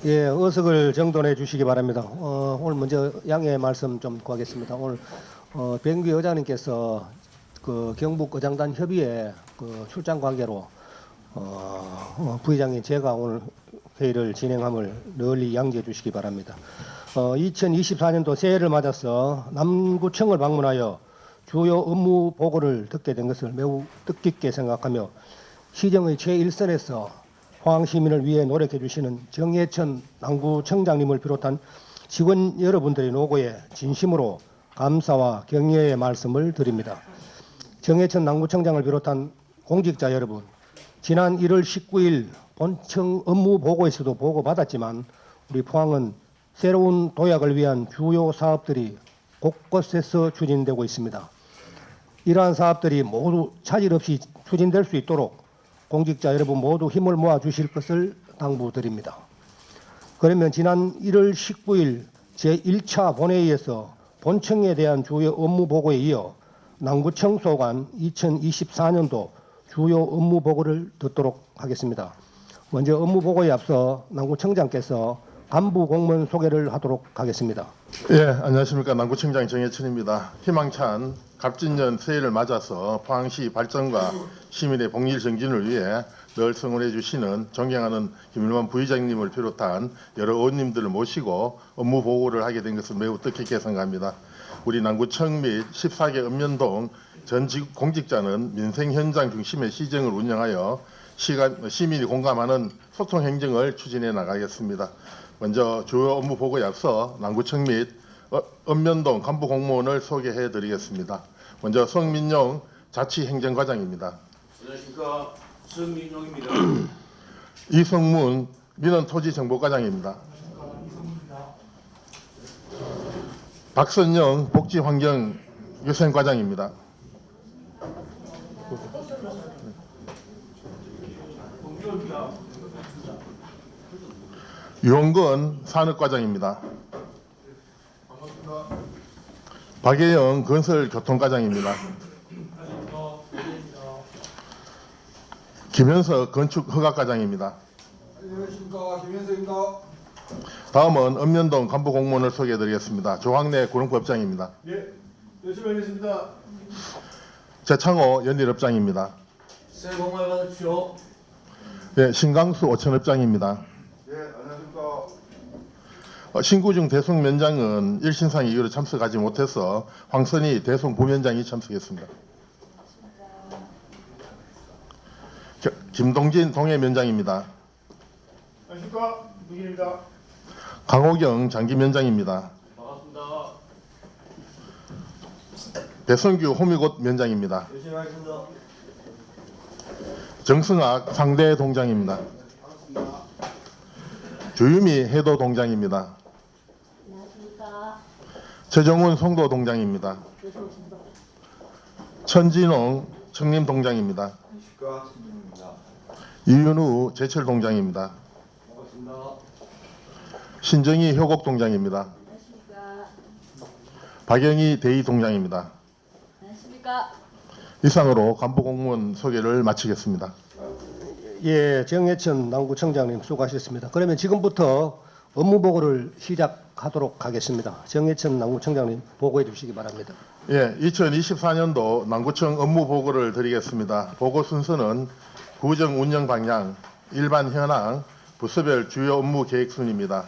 예, 의석을 정돈해 주시기 바랍니다. 오늘 먼저 양해 말씀 좀 구하겠습니다. 오늘 백규 의장님께서 그 경북 의장단 협의회 그 출장 관계로 부의장인 제가 오늘 회의를 진행함을 널리 양지해 주시기 바랍니다. 2024년도 새해를 맞아서 남구청을 방문하여 주요 업무 보고를 듣게 된 것을 매우 뜻깊게 생각하며 시정의 최일선에서 포항시민을 위해 노력해 주시는 정예천 남구청장님을 비롯한 직원 여러분들의 노고에 진심으로 감사와 격려의 말씀을 드립니다. 정예천 남구청장을 비롯한 공직자 여러분, 지난 1월 19일 본청 업무 보고에서도 보고받았지만 우리 포항은 새로운 도약을 위한 주요 사업들이 곳곳에서 추진되고 있습니다. 이러한 사업들이 모두 차질 없이 추진될 수 있도록 공직자 여러분 모두 힘을 모아 주실 것을 당부드립니다. 그러면 지난 1월 19일 제1차 본회의에서 본청에 대한 주요 업무 보고에 이어 남구청 소관 2024년도 주요 업무 보고를 듣도록 하겠습니다. 먼저 업무 보고에 앞서 남구청장께서 간부 공무원 소개를 하도록 하겠습니다. 예, 안녕하십니까. 남구청장 정예천입니다. 희망찬 갑진년 새해를 맞아서 포항시 발전과 시민의 복리 정진을 위해 늘 성원해 주시는 존경하는 김일만 부의장님을 비롯한 여러 의원님들을 모시고 업무 보고를 하게 된 것을 매우 뜻깊게 생각합니다. 우리 남구청 및 14개 읍면동 전 공직자는 민생 현장 중심의 시정을 운영하여 시민이 공감하는 소통 행정을 추진해 나가겠습니다. 먼저 주요 업무 보고에 앞서 남구청 및 읍면동 간부 공무원을 소개해 드리겠습니다. 먼저 성민용 자치행정과장입니다. 안녕하십니까. 성민용입니다. 이성문 민원토지정보과장입니다. 박선영 복지환경위생과장입니다. 유홍건 산업과장입니다. 박예영 건설교통과장입니다. 김현석 건축허가과장입니다. 안녕하십니까. 김현석입니다. 다음은 읍면동 간부공무원을 소개해드리겠습니다. 조학래 구릉법장입니다. 예, 열심히 하겠습니다. 재창호 연일업장입니다. 새해 복 많이 받으십시오. 예, 신강수 오천업장입니다. 예, 안녕하십니까. 신구중 대송면장은 일신상 이유로 참석하지 못해서 황선희 대송부면장이 참석했습니다. 김동진 동해면장입니다. 안녕하십니까. 김동진입니다. 강호경 장기면장입니다. 반갑습니다. 배성규 호미곶 면장입니다. 열심히 하겠습니다. 정승학 상대 동장입니다. 반갑습니다. 조유미 해도 동장입니다. 안녕하십니까. 최정훈 송도 동장입니다. 천진홍 청림 동장입니다. 안녕하십니까. 김동진입니다. 이윤우 제철 동장입니다. 반갑습니다. 신정희 효곡 동장입니다. 안녕하십니까. 박영희 대희 동장입니다. 안녕하십니까. 이상으로 간부공무원 소개를 마치겠습니다. 예, 정예천 남구청장님 수고하셨습니다. 그러면 지금부터 업무 보고를 시작하도록 하겠습니다. 정예천 남구청장님 보고해 주시기 바랍니다. 예, 2024년도 남구청 업무 보고를 드리겠습니다. 보고 순서는 구정 운영 방향, 일반 현황, 부서별 주요 업무 계획 순입니다.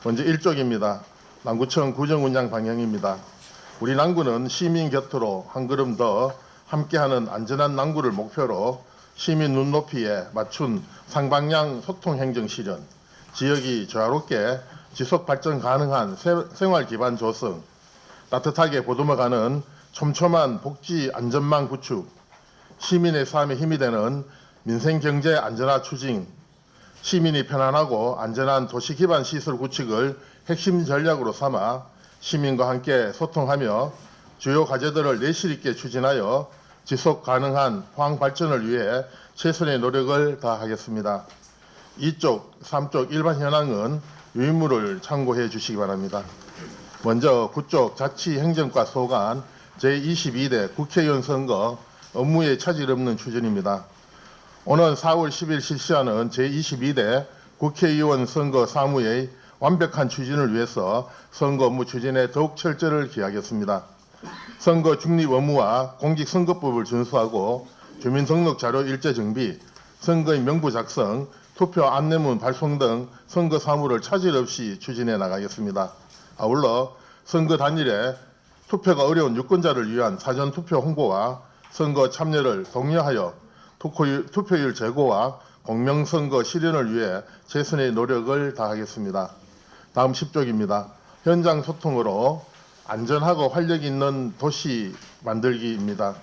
먼저 1쪽입니다. 남구청 구정 운영 방향입니다. 우리 남구는 시민 곁으로 한 걸음 더 함께하는 안전한 남구를 목표로 시민 눈높이에 맞춘 상방향 소통 행정 실현, 지역이 조화롭게 지속 발전 가능한 생활 기반 조성, 따뜻하게 보듬어가는 촘촘한 복지 안전망 구축, 시민의 삶에 힘이 되는 민생 경제 안전화 추진, 시민이 편안하고 안전한 도시 기반 시설 구축을 핵심 전략으로 삼아 시민과 함께 소통하며 주요 과제들을 내실 있게 추진하여 지속 가능한 포항 발전을 위해 최선의 노력을 다하겠습니다. 2쪽, 3쪽 일반 현황은 유인물을 참고해 주시기 바랍니다. 먼저 구쪽 자치행정과 소관 제22대 국회의원 선거 업무에 차질 없는 추진입니다. 오는 4월 10일 실시하는 제22대 국회의원 선거 사무의 완벽한 추진을 위해서 선거 업무 추진에 더욱 철저를 기하겠습니다. 선거 중립 의무와 공직선거법을 준수하고 주민등록 자료 일제 정비, 선거의 명부 작성, 투표 안내문 발송 등 선거 사무를 차질 없이 추진해 나가겠습니다. 아울러 선거 당일에 투표가 어려운 유권자를 위한 사전 투표 홍보와 선거 참여를 독려하여 투표율 제고와 공명선거 실현을 위해 최선의 노력을 다하겠습니다. 다음 10쪽입니다. 현장 소통으로 안전하고 활력 있는 도시 만들기입니다.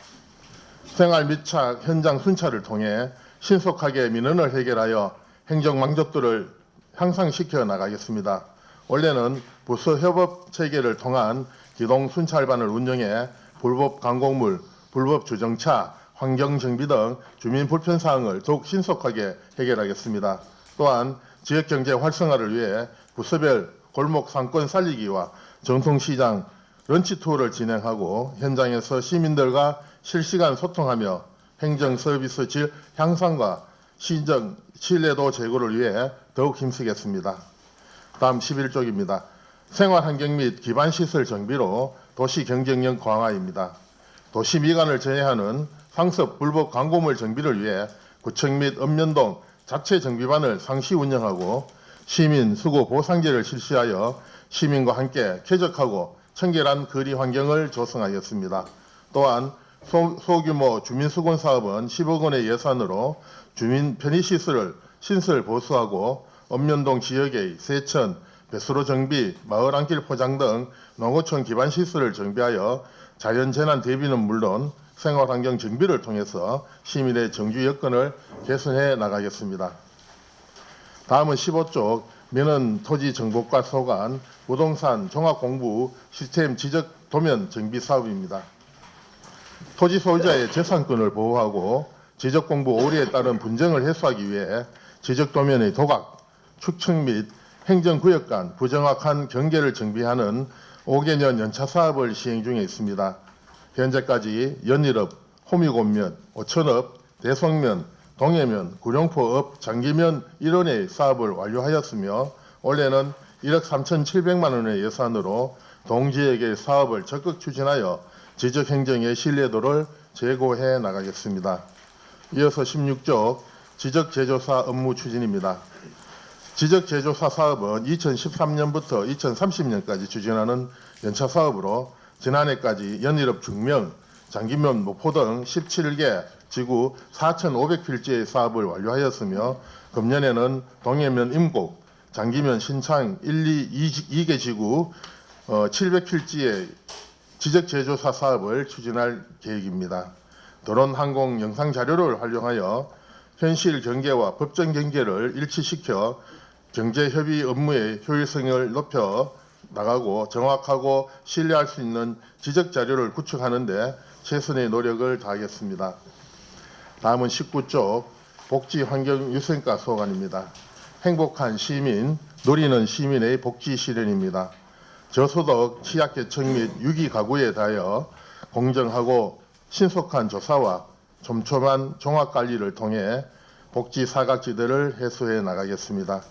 생활 밀착 현장 순찰을 통해 신속하게 민원을 해결하여 행정 망족도를 향상시켜 나가겠습니다. 원래는 부서 협업 체계를 통한 기동 순찰반을 운영해 불법 광곡물, 불법 주정차, 환경 정비 등 주민 불편 사항을 더욱 신속하게 해결하겠습니다. 또한 지역 경제 활성화를 위해 부서별 골목 상권 살리기와 전통시장 런치 투어를 진행하고 현장에서 시민들과 실시간 소통하며 행정 서비스 질 향상과 시정 신뢰도 제고를 위해 더욱 힘쓰겠습니다. 다음 11쪽입니다. 생활환경 및 기반시설 정비로 도시 경쟁력 강화입니다. 도시 미관을 제외하는 상습 불법 광고물 정비를 위해 구청 및 읍면동 자체 정비반을 상시 운영하고 시민 수고 보상제를 실시하여 시민과 함께 쾌적하고 청결한 거리 환경을 조성하겠습니다. 또한 소규모 주민수건 사업은 10억 원의 예산으로 주민 편의시설을 신설 보수하고 읍면동 지역의 세천, 배수로 정비, 마을 안길 포장 등 농어촌 기반시설을 정비하여 자연재난 대비는 물론 생활환경 정비를 통해서 시민의 정주 여건을 개선해 나가겠습니다. 다음은 15쪽 민원 토지 정보과 소관 부동산 종합공부 시스템 지적 도면 정비 사업입니다. 토지 소유자의 재산권을 보호하고 지적 공부 오류에 따른 분쟁을 해소하기 위해 지적 도면의 도각, 축척 및 행정구역 간 부정확한 경계를 정비하는 5개년 연차 사업을 시행 중에 있습니다. 현재까지 연일읍, 호미곶면, 오천읍, 대송면, 동해면, 구룡포읍, 장기면 일원의 사업을 완료하였으며 올해는 1억 3,700만 원의 예산으로 동지역의 사업을 적극 추진하여 지적행정의 신뢰도를 제고해 나가겠습니다. 이어서 16쪽 지적제조사 업무 추진입니다. 지적제조사 사업은 2013년부터 2030년까지 추진하는 연차 사업으로 지난해까지 연일읍 중명, 장기면 목포 등 17개 지구 4,500필지의 사업을 완료하였으며 금년에는 동해면 임곡, 장기면 신창 1, 2개 지구 700필지의 지적제조사 사업을 추진할 계획입니다. 드론 항공 영상 자료를 활용하여 현실 경계와 법정 경계를 일치시켜 경제협의 업무의 효율성을 높여 나가고 정확하고 신뢰할 수 있는 지적 자료를 구축하는 데 최선의 노력을 다하겠습니다. 다음은 19쪽 복지환경유생과 소관입니다. 행복한 시민, 누리는 시민의 복지 실현입니다. 저소득 취약계층 및 유기 가구에 대하여 공정하고 신속한 조사와 촘촘한 종합관리를 통해 복지 사각지대를 해소해 나가겠습니다.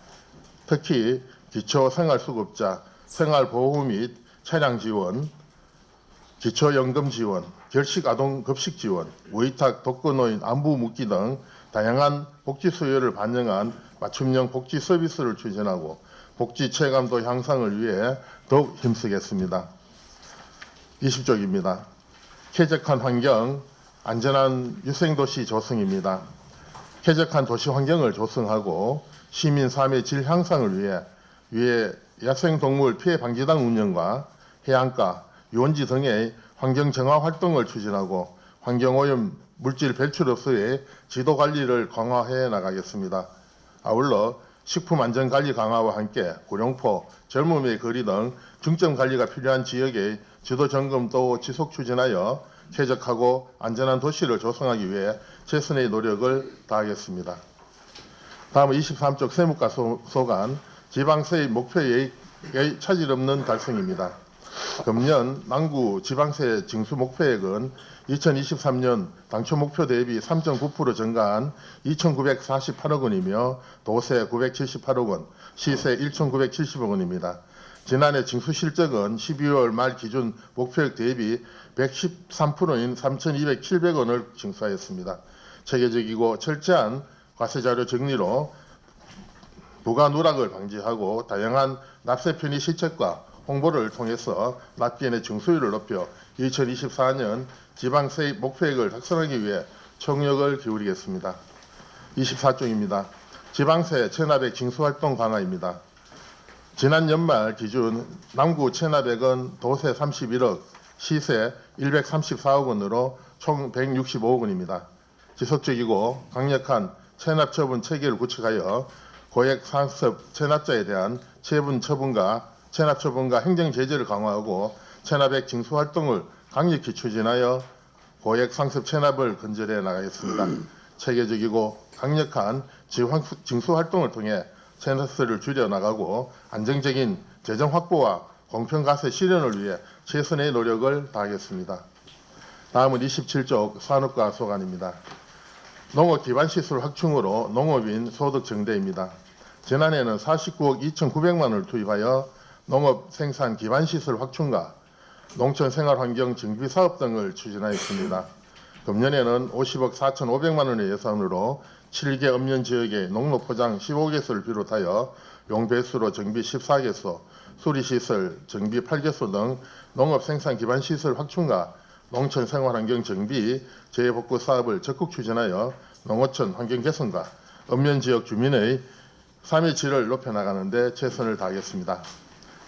특히 기초생활수급자, 생활보호 및 차량 지원, 기초연금 지원, 결식아동 급식 지원, 무위탁 독거노인 안부 묻기 등 다양한 복지 수요를 반영한 맞춤형 복지 서비스를 추진하고 복지 체감도 향상을 위해 더욱 힘쓰겠습니다. 20쪽입니다. 쾌적한 환경, 안전한 유생도시 조성입니다. 쾌적한 도시 환경을 조성하고 시민 삶의 질 향상을 위해 야생동물 피해 방지단 운영과 해안가, 유원지 등의 환경 정화 활동을 추진하고 환경오염 물질 배출 없이의 지도 관리를 강화해 나가겠습니다. 아울러 식품안전관리 강화와 함께 구룡포, 젊음의 거리 등 중점 관리가 필요한 지역의 지도 점검도 지속 추진하여 쾌적하고 안전한 도시를 조성하기 위해 최선의 노력을 다하겠습니다. 다음은 23쪽 세무과 소관 지방세의 목표의 차질 없는 달성입니다. 금년 남구 지방세 징수 목표액은 2023년 당초 목표 대비 3.9% 증가한 2,948억 원이며 도세 978억 원, 시세 1,970억 원입니다. 지난해 징수 실적은 12월 말 기준 목표액 대비 113%인 3,207억원을 징수하였습니다. 체계적이고 철저한 과세자료 정리로 부가 누락을 방지하고 다양한 납세 편의 시책과 홍보를 통해서 납기인의 증수율을 높여 2024년 지방세입 목표액을 달성하기 위해 총력을 기울이겠습니다. 24쪽입니다. 지방세 체납액 징수활동 강화입니다. 지난 연말 기준 남구 체납액은 도세 31억, 시세 134억 원으로 총 165억 원입니다. 지속적이고 강력한 체납 처분 체계를 구축하여 고액 상습 체납자에 대한 체분 처분과 체납 처분과 행정 제재를 강화하고 체납액 징수 활동을 강력히 추진하여 고액 상습 체납을 근절해 나가겠습니다. 체계적이고 강력한 징수 활동을 통해 체납세를 줄여 나가고 안정적인 재정 확보와 공평 과세 실현을 위해 최선의 노력을 다하겠습니다. 다음은 27쪽 산업과 소관입니다. 농업 기반 시설 확충으로 농업인 소득 증대입니다. 지난해는 49억 2,900만 원을 투입하여 농업 생산 기반 시설 확충과 농촌 생활환경 정비 사업 등을 추진하였습니다. 금년에는 50억 4,500만 원의 예산으로 7개 읍면 지역의 농로 포장 15개소를 비롯하여 용배수로 정비 14개소, 수리시설 정비 8개소 등 농업 생산 기반 시설 확충과 농촌 생활환경 정비, 재해복구 사업을 적극 추진하여 농어촌 환경 개선과 읍면 지역 주민의 삶의 질을 높여나가는 데 최선을 다하겠습니다.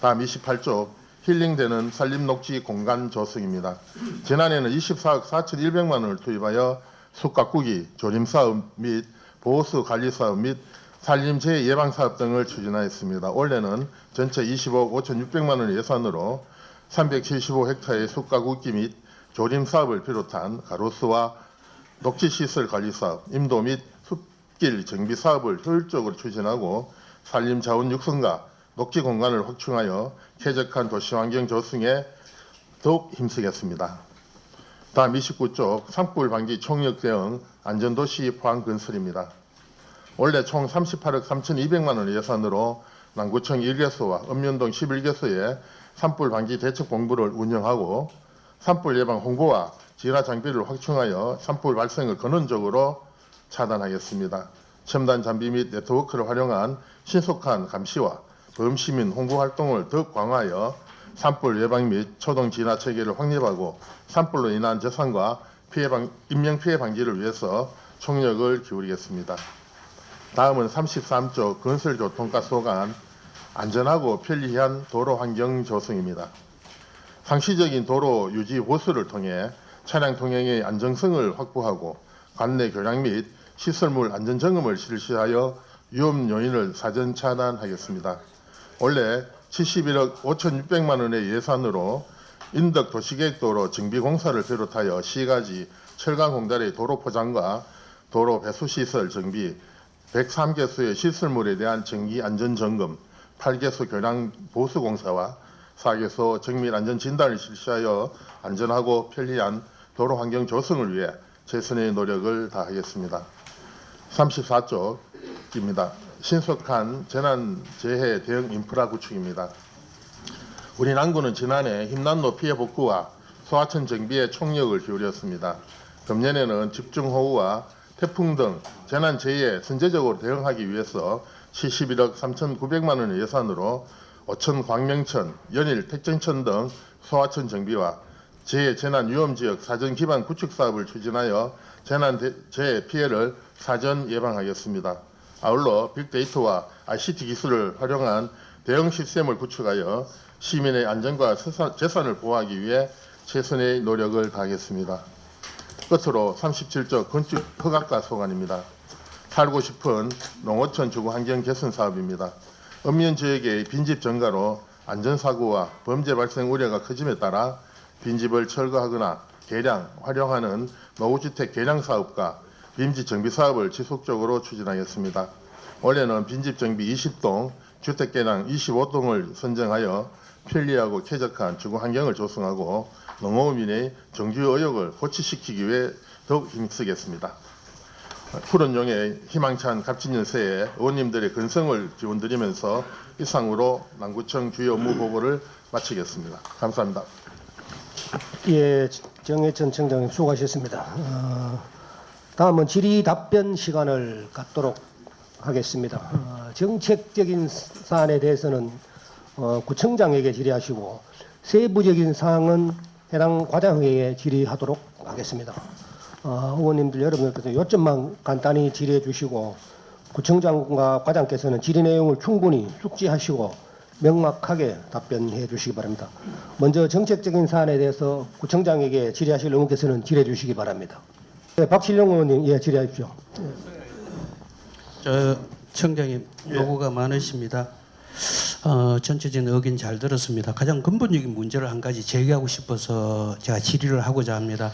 다음 28쪽 힐링되는 산림녹지 공간 조성입니다. 지난해는 24억 4,100만 원을 투입하여 숲가꾸기, 조림사업 및 보호수 관리사업 및 산림재해 예방사업 등을 추진하였습니다. 올해는 전체 20억 5,600만 원의 예산으로 375헥타의 숲가꾸기 및 조림사업을 비롯한 가로수와 녹지시설 관리사업, 임도 및 숲길 정비사업을 효율적으로 추진하고 산림자원 육성과 녹지 공간을 확충하여 쾌적한 도시환경 조성에 더욱 힘쓰겠습니다. 다음 29쪽 산불 방지 총력 대응 안전도시 포항 건설입니다. 올해 총 38억 3,200만 원의 예산으로 남구청 1개소와 읍면동 11개소에 산불 방지 대책 본부를 운영하고 산불 예방 홍보와 진화 장비를 확충하여 산불 발생을 근원적으로 차단하겠습니다. 첨단 장비 및 네트워크를 활용한 신속한 감시와 범시민 홍보 활동을 더욱 강화하여 산불 예방 및 초동 진화 체계를 확립하고 산불로 인한 재산과 인명 피해 방지를 위해서 총력을 기울이겠습니다. 다음은 33쪽 건설교통과 소관 안전하고 편리한 도로 환경 조성입니다. 상시적인 도로 유지 보수를 통해 차량 통행의 안정성을 확보하고 관내 교량 및 시설물 안전 점검을 실시하여 위험 요인을 사전 차단하겠습니다. 올해 71억 5,600만 원의 예산으로 인덕 도시계획도로 정비공사를 비롯하여 시가지 철강공단의 도로 포장과 도로 배수시설 정비, 103개소의 시설물에 대한 정기 안전점검, 8개소 교량 보수공사와 4개소 정밀 안전진단을 실시하여 안전하고 편리한 도로 환경 조성을 위해 최선의 노력을 다하겠습니다. 34쪽입니다. 신속한 재난재해 대응 인프라 구축입니다. 우리 남구는 지난해 힘난로 피해 복구와 소하천 정비에 총력을 기울였습니다. 금년에는 집중호우와 태풍 등 재난재해에 선제적으로 대응하기 위해서 71억 3,900만 원의 예산으로 어천 광명천, 연일 택정천 등 소하천 정비와 재난위험지역 사전 기반 구축 사업을 추진하여 재난재해 피해를 사전 예방하겠습니다. 아울러 빅데이터와 ICT 기술을 활용한 대응 시스템을 구축하여 시민의 안전과 재산을 보호하기 위해 최선의 노력을 다하겠습니다. 끝으로 37조 건축 허가가 소관입니다. 살고 싶은 농어촌 주거 환경 개선 사업입니다. 읍면 지역의 빈집 증가로 안전사고와 범죄 발생 우려가 커짐에 따라 빈집을 철거하거나 개량, 활용하는 노후주택 개량 사업과 빈집 정비 사업을 지속적으로 추진하겠습니다. 올해는 빈집 정비 20동, 주택 개량 25동을 선정하여 편리하고 쾌적한 주거 환경을 조성하고 농어민의 정주 의욕을 호취시키기 위해 더욱 힘쓰겠습니다. 푸른용의 희망찬 갑진년 새해 의원님들의 건성을 기원드리면서 이상으로 남구청 주요 업무 보고를 마치겠습니다. 감사합니다. 예, 정해천 청장님 수고하셨습니다. 다음은 질의 답변 시간을 갖도록 하겠습니다. 정책적인 사안에 대해서는 구청장에게 질의하시고 세부적인 사항은 해당 과장에게 질의하도록 하겠습니다. 의원님들 여러분들께서 요점만 간단히 질의해 주시고 구청장과 과장께서는 질의 내용을 충분히 숙지하시고 명확하게 답변해 주시기 바랍니다. 먼저 정책적인 사안에 대해서 구청장에게 질의하실 의원께서는 질의해 주시기 바랍니다. 네, 박신영 의원님, 예, 질의하십시오. 청장님 요구가 많으십니다. 전체적인 의견 잘 들었습니다. 가장 근본적인 문제를 한 가지 제기하고 싶어서 제가 질의를 하고자 합니다.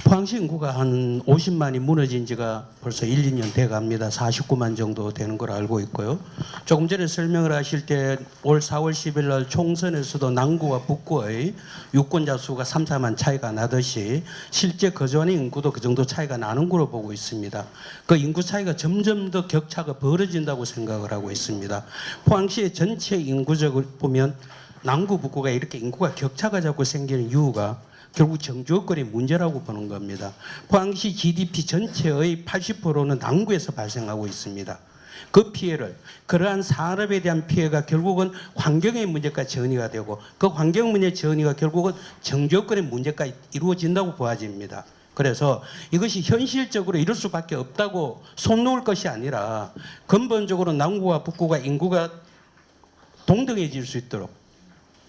포항시 인구가 한 50만이 무너진 지가 벌써 1, 2년 돼 갑니다. 49만 정도 되는 걸 알고 있고요. 조금 전에 설명을 하실 때 올 4월 10일 날 총선에서도 남구와 북구의 유권자 수가 3, 4만 차이가 나듯이 실제 거주하는 인구도 그 정도 차이가 나는 걸로 보고 있습니다. 그 인구 차이가 점점 더 격차가 벌어진다고 생각을 하고 있습니다. 포항시의 전체 인구적으로 보면 남구, 북구가 이렇게 인구가 격차가 자꾸 생기는 이유가 결국 정주거리 문제라고 보는 겁니다. 포항시 GDP 전체의 80%는 남구에서 발생하고 있습니다. 그 피해를 그러한 산업에 대한 피해가 결국은 환경의 문제까지 전이가 되고 그 환경 문제 전이가 결국은 정주거리 문제까지 이루어진다고 보아집니다. 그래서 이것이 현실적으로 이럴 수밖에 없다고 손 놓을 것이 아니라 근본적으로 남구와 북구가 인구가 동등해질 수 있도록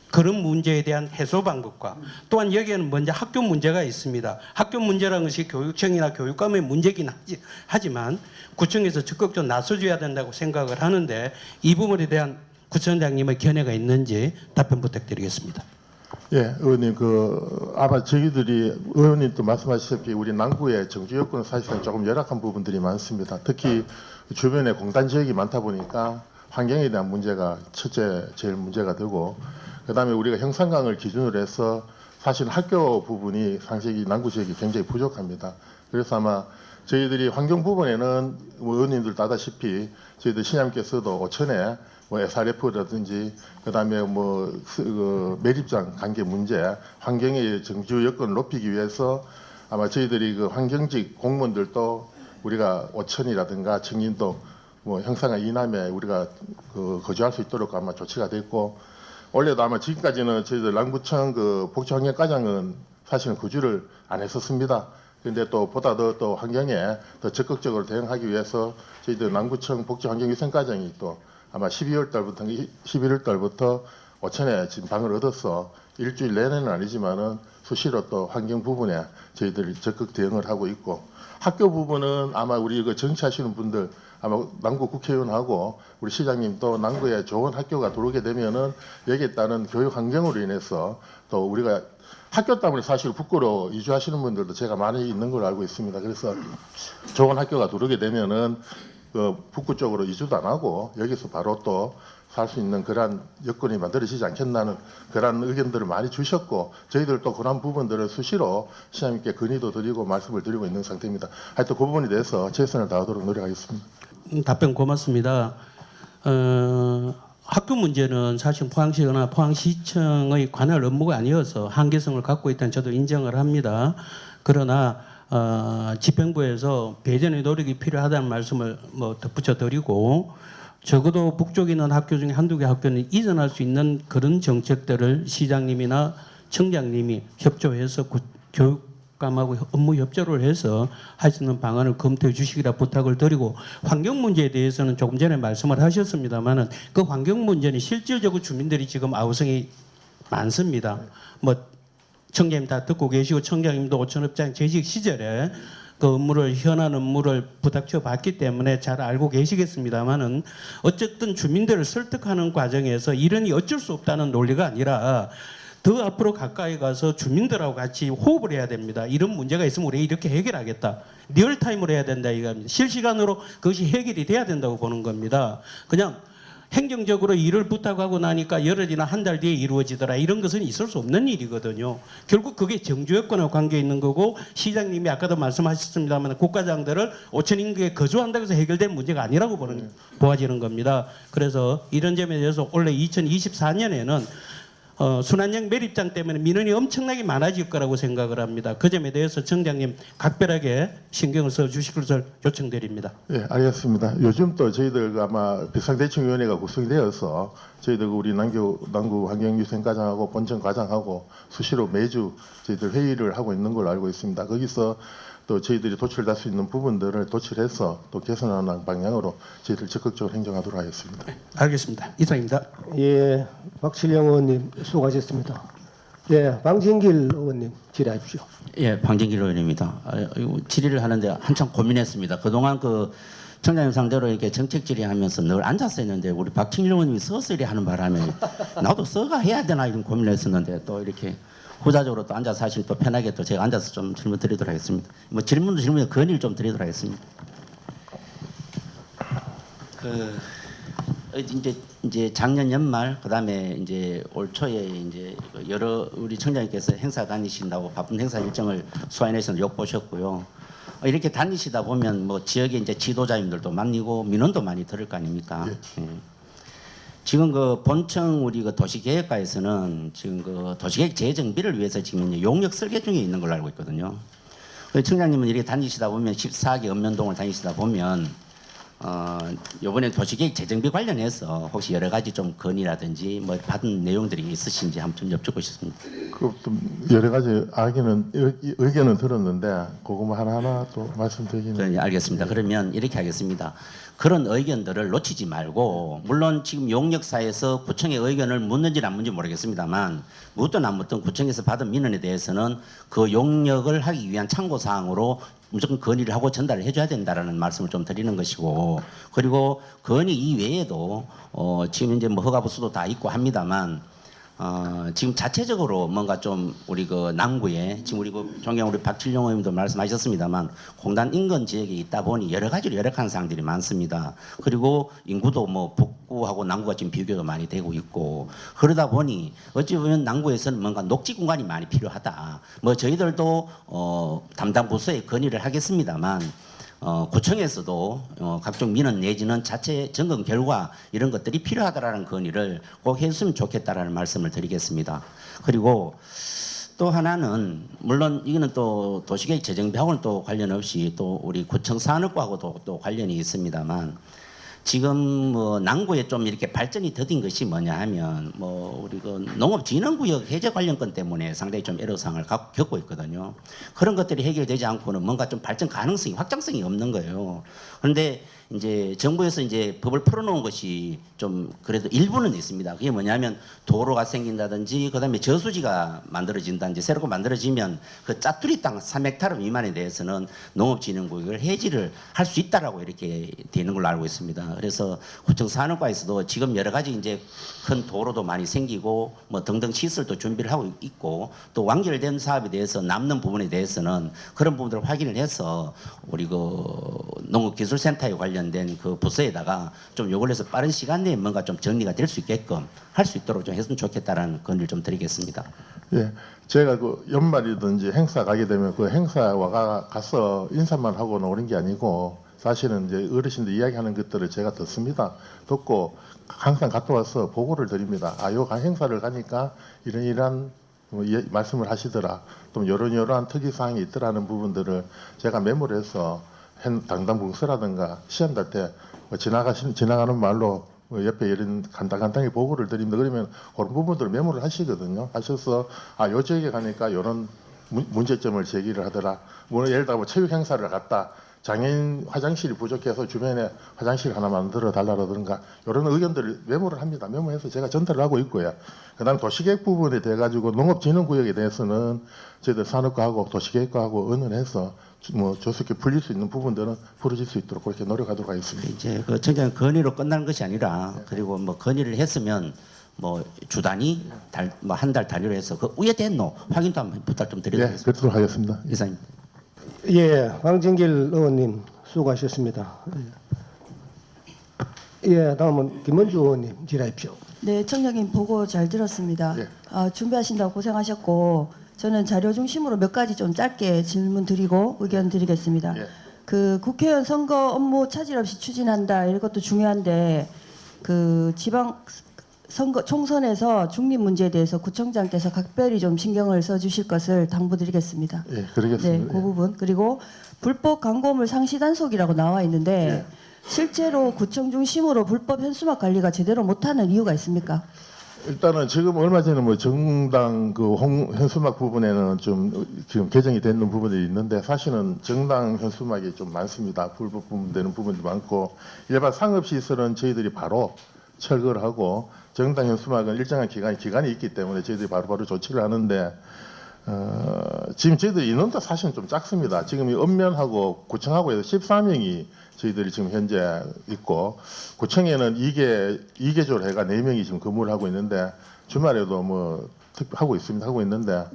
그런 문제에 대한 해소 방법과 또한 여기에는 먼저 학교 문제가 있습니다. 학교 문제라는 것이 교육청이나 교육감의 문제긴 하지만 구청에서 적극적으로 나서줘야 된다고 생각을 하는데 이 부분에 대한 구청장님의 견해가 있는지 답변 부탁드리겠습니다. 예, 의원님 아마 저희들이 의원님도 말씀하셨다시피 우리 남구의 정주 여건은 사실상 조금 열악한 부분들이 많습니다. 특히 주변에 공단 지역이 많다 보니까 환경에 대한 문제가 제일 문제가 되고 그다음에 우리가 형산강을 기준으로 해서 사실 학교 부분이 상식이 남구 지역이 굉장히 부족합니다. 그래서 아마 저희들이 환경 부분에는 의원님들도 아다시피 저희들 시장님께서도 오천에 SRF라든지 그다음에 매립장 관계 문제, 환경의 정주 여건을 높이기 위해서 아마 저희들이 그 환경직 공무원들도 우리가 오천이라든가 청진도 형산강 이남에 우리가 거주할 수 있도록 아마 조치가 됐고. 원래도 아마 지금까지는 저희들 남구청 복지환경과장은 사실은 거주를 안 했었습니다. 그런데 또 보다 더 환경에 더 적극적으로 대응하기 위해서 저희들 남구청 복지환경위생과장이 또 아마 11월 달부터 오천에 지금 방을 얻어서 일주일 내내는 아니지만은 수시로 또 환경 부분에 저희들이 적극 대응을 하고 있고 학교 부분은 아마 우리 정치하시는 분들 아마 남구 국회의원하고 우리 시장님도 남구에 좋은 학교가 들어오게 되면은 여기에 따른 교육 환경으로 인해서 또 우리가 학교 때문에 사실 북구로 이주하시는 분들도 제가 많이 있는 걸로 알고 있습니다. 그래서 좋은 학교가 들어오게 되면은 북구 쪽으로 이주도 안 하고 여기서 바로 또 살 수 있는 그러한 여건이 만들어지지 않겠나는 그러한 의견들을 많이 주셨고 저희들도 그런 부분들을 수시로 시장님께 건의도 드리고 말씀을 드리고 있는 상태입니다. 하여튼 그 부분에 대해서 최선을 다하도록 노력하겠습니다. 답변 고맙습니다. 학교 문제는 사실 포항시나 포항시청의 관할 업무가 아니어서 한계성을 갖고 있다는 저도 인정을 합니다. 그러나 집행부에서 배전의 노력이 필요하다는 말씀을 덧붙여 드리고 적어도 북쪽에 있는 학교 중에 한두 개 학교는 이전할 수 있는 그런 정책들을 시장님이나 청장님이 협조해서 교육감하고 업무 협조를 해서 할 수 있는 방안을 검토해 주시기라 부탁을 드리고 환경 문제에 대해서는 조금 전에 말씀을 하셨습니다만은 그 환경 문제는 실질적으로 주민들이 지금 아우성이 많습니다. 청장님 다 듣고 계시고 청장님도 오천업장 재직 시절에 그 업무를 현안 업무를 부닥쳐 봤기 때문에 잘 알고 계시겠습니다만은 어쨌든 주민들을 설득하는 과정에서 이런이 어쩔 수 없다는 논리가 아니라 더 앞으로 가까이 가서 주민들하고 같이 호흡을 해야 됩니다. 이런 문제가 있으면 우리 이렇게 해결하겠다. 리얼타임으로 해야 된다 이겁니다. 실시간으로 그것이 해결이 돼야 된다고 보는 겁니다. 그냥 행정적으로 일을 부탁하고 나니까 열흘이나 한 달 뒤에 이루어지더라 이런 것은 있을 수 없는 일이거든요. 결국 그게 정주여건과 관계 있는 거고 시장님이 아까도 말씀하셨습니다만 국가장들을 5천 인구에 거주한다고 해서 해결된 문제가 아니라고 보아지는 겁니다. 그래서 이런 점에 대해서 원래 2024년에는 순환형 매립장 때문에 민원이 엄청나게 많아질 거라고 생각을 합니다. 그 점에 대해서 청장님 각별하게 신경을 써 주실 것을 요청드립니다. 예, 알겠습니다. 요즘 또 저희들 아마 비상대책위원회가 구성되어서 저희들 우리 남구 환경위생과장하고 본청과장하고 수시로 매주 저희들 회의를 하고 있는 걸로 알고 있습니다. 거기서 또 저희들이 도출될 수 있는 부분들을 도출해서 또 개선하는 방향으로 저희들 적극적으로 행정하도록 하겠습니다. 알겠습니다. 이상입니다. 예, 박칠영 의원님 수고하셨습니다. 예, 방진길 의원님 질의해 주십시오. 예, 방진길 의원입니다. 이거 질의를 하는데 한참 고민했습니다. 그동안 그 청장님 상대로 이렇게 정책 질의하면서 늘 앉아서 했는데 우리 박진길 의원님이 서서 하는 바람에 나도 서가 해야 되나 이런 고민을 했었는데 또 이렇게 후자적으로 또 앉아서 하시면 또 편하게 또 제가 앉아서 좀 질문 드리도록 하겠습니다. 뭐 질문에 건의를 좀 드리도록 하겠습니다. 이제 작년 연말 그다음에 이제 올 초에 이제 여러 우리 청장님께서 행사 다니신다고 바쁜 행사 일정을 소화해내서 욕보셨고요. 이렇게 다니시다 보면 뭐 지역의 이제 지도자님들도 만나고 민원도 많이 들을 거 아닙니까? 예. 지금 그 본청 우리 그 도시계획과에서는 지금 그 도시계획 재정비를 위해서 지금 이제 용역 설계 중에 있는 걸로 알고 있거든요. 청장님은 이렇게 다니시다 보면 14기 읍면동을 다니시다 보면 이번에 도시계획 재정비 관련해서 혹시 여러 가지 좀 건의라든지 뭐 받은 내용들이 있으신지 한번 좀 여쭙고 싶습니다. 그좀 여러 가지 의견은 들었는데 그거만 하나하나 또 말씀드리는. 네, 알겠습니다. 그러면 이렇게 하겠습니다. 그런 의견들을 놓치지 말고 물론 지금 용역사에서 구청의 의견을 묻는지 안 묻는지 모르겠습니다만 묻든 안 묻든 구청에서 받은 민원에 대해서는 그 용역을 하기 위한 참고사항으로 무조건 건의를 하고 전달을 해줘야 된다라는 말씀을 좀 드리는 것이고 그리고 건의 이외에도 지금 이제 뭐 허가부수도 다 있고 합니다만 지금 자체적으로 뭔가 좀 우리 그 남구에 지금 우리 그 존경 우리 박칠용 의원님도 말씀하셨습니다만 공단 인근 지역에 있다 보니 여러 가지로 열악한 사항들이 많습니다. 그리고 인구도 뭐 북구하고 남구가 지금 비교도 많이 되고 있고 그러다 보니 어찌 보면 남구에서는 뭔가 녹지 공간이 많이 필요하다. 뭐 저희들도 담당 부서에 건의를 하겠습니다만. 구청에서도 각종 민원 내지는 자체 점검 결과 이런 것들이 필요하다라는 건의를 꼭 했으면 좋겠다라는 말씀을 드리겠습니다. 그리고 또 하나는 물론 이거는 또 도시계획 재정비하고는 또 관련 없이 또 우리 구청 산업과하고도 또 관련이 있습니다만 지금 뭐 남구에 좀 이렇게 발전이 더딘 것이 뭐냐 하면 뭐 우리 그 농업진흥구역 해제 관련 건 때문에 상당히 좀 애로사항을 겪고 있거든요. 그런 것들이 해결되지 않고는 뭔가 좀 발전 가능성이 확장성이 없는 거예요. 그런데 이제 정부에서 이제 법을 풀어놓은 것이 좀 그래도 일부는 있습니다. 그게 뭐냐면 도로가 생긴다든지 그다음에 저수지가 만들어진다든지 새롭게 만들어지면 그 짜투리 땅 3헥타르 미만에 대해서는 농업진흥구역을 해지를 할 수 있다라고 이렇게 되는 걸로 알고 있습니다. 그래서 구청 산업과에서도 지금 여러 가지 이제 큰 도로도 많이 생기고 뭐 등등 시설도 준비를 하고 있고 또 완결된 사업에 대해서 남는 부분에 대해서는 그런 부분들을 확인을 해서 우리 그 농업기술센터에 관련된 그 부서에다가 좀 요걸 해서 빠른 시간 내에 뭔가 좀 정리가 될 수 있게끔 할 수 있도록 좀 했으면 좋겠다라는 건의를 좀 드리겠습니다. 예, 제가 그 연말이든지 행사 가게 되면 그 행사와 가서 인사만 하고 오는 게 아니고 사실은 이제 어르신들 이야기하는 것들을 제가 듣습니다. 듣고 항상 갔다 와서 보고를 드립니다. 요 행사를 가니까 이런 뭐 말씀을 하시더라. 또 이러한 특이사항이 있더라는 부분들을 제가 메모를 해서 당당 봉서라든가 시험달 때 뭐 지나가는 말로 옆에 이런 간단하게 보고를 드립니다. 그러면 그런 부분들을 메모를 하시거든요. 하셔서 요 지역에 가니까 이런 문제점을 제기를 하더라. 뭐 예를 들어 뭐 체육 행사를 갔다. 장애인 화장실이 부족해서 주변에 화장실 하나 만들어 달라라든가 이런 의견들을 메모를 합니다. 메모해서 제가 전달을 하고 있고요. 그다음 도시계획 부분에 대해 가지고 농업진흥구역에 대해서는 저희들 산업과하고 도시계획과하고 의논해서 뭐 조속히 풀릴 수 있는 부분들은 풀어질 수 있도록 그렇게 노력하도록 하겠습니다. 이제 그 청장 건의로 끝나는 것이 아니라 그리고 뭐 건의를 했으면 뭐 주 단위 뭐 한 달 단위로 해서 그 위에 됐노 확인도 한번 부탁 좀 예, 드리겠습니다. 그렇도록 하겠습니다. 이사님. 예, 황진길 의원님 수고하셨습니다. 예, 다음은 김원주 의원님 질의하십시오. 네, 청장님 보고 잘 들었습니다. 예. 준비하신다고 고생하셨고 저는 자료 중심으로 몇 가지 좀 짧게 질문 드리고 의견 드리겠습니다. 예. 그 국회의원 선거 업무 차질 없이 추진한다 이것도 중요한데 그 지방 선거 총선에서 중립 문제에 대해서 구청장께서 각별히 좀 신경을 써주실 것을 당부드리겠습니다. 예, 네, 그러겠습니다. 그 부분 그리고 불법 광고물 상시 단속이라고 나와 있는데 실제로 구청 중심으로 불법 현수막 관리가 제대로 못하는 이유가 있습니까? 일단은 지금 얼마 전에 뭐 정당 그 현수막 부분에는 좀 지금 개정이 되는 부분이 있는데 사실은 정당 현수막이 좀 많습니다. 불법 부분되는 부분도 많고 일반 상업시설은 저희들이 바로 철거를 하고 정당 현수막은 일정한 기간이 있기 때문에 저희들이 바로바로 조치를 하는데 지금 저희들 인원도 사실은 좀 작습니다. 지금 이 읍면하고 구청하고 해서 14명이 저희들이 지금 현재 있고 구청에는 2개조를 해가 4명이 지금 근무를 하고 있는데 주말에도 뭐 하고 있는데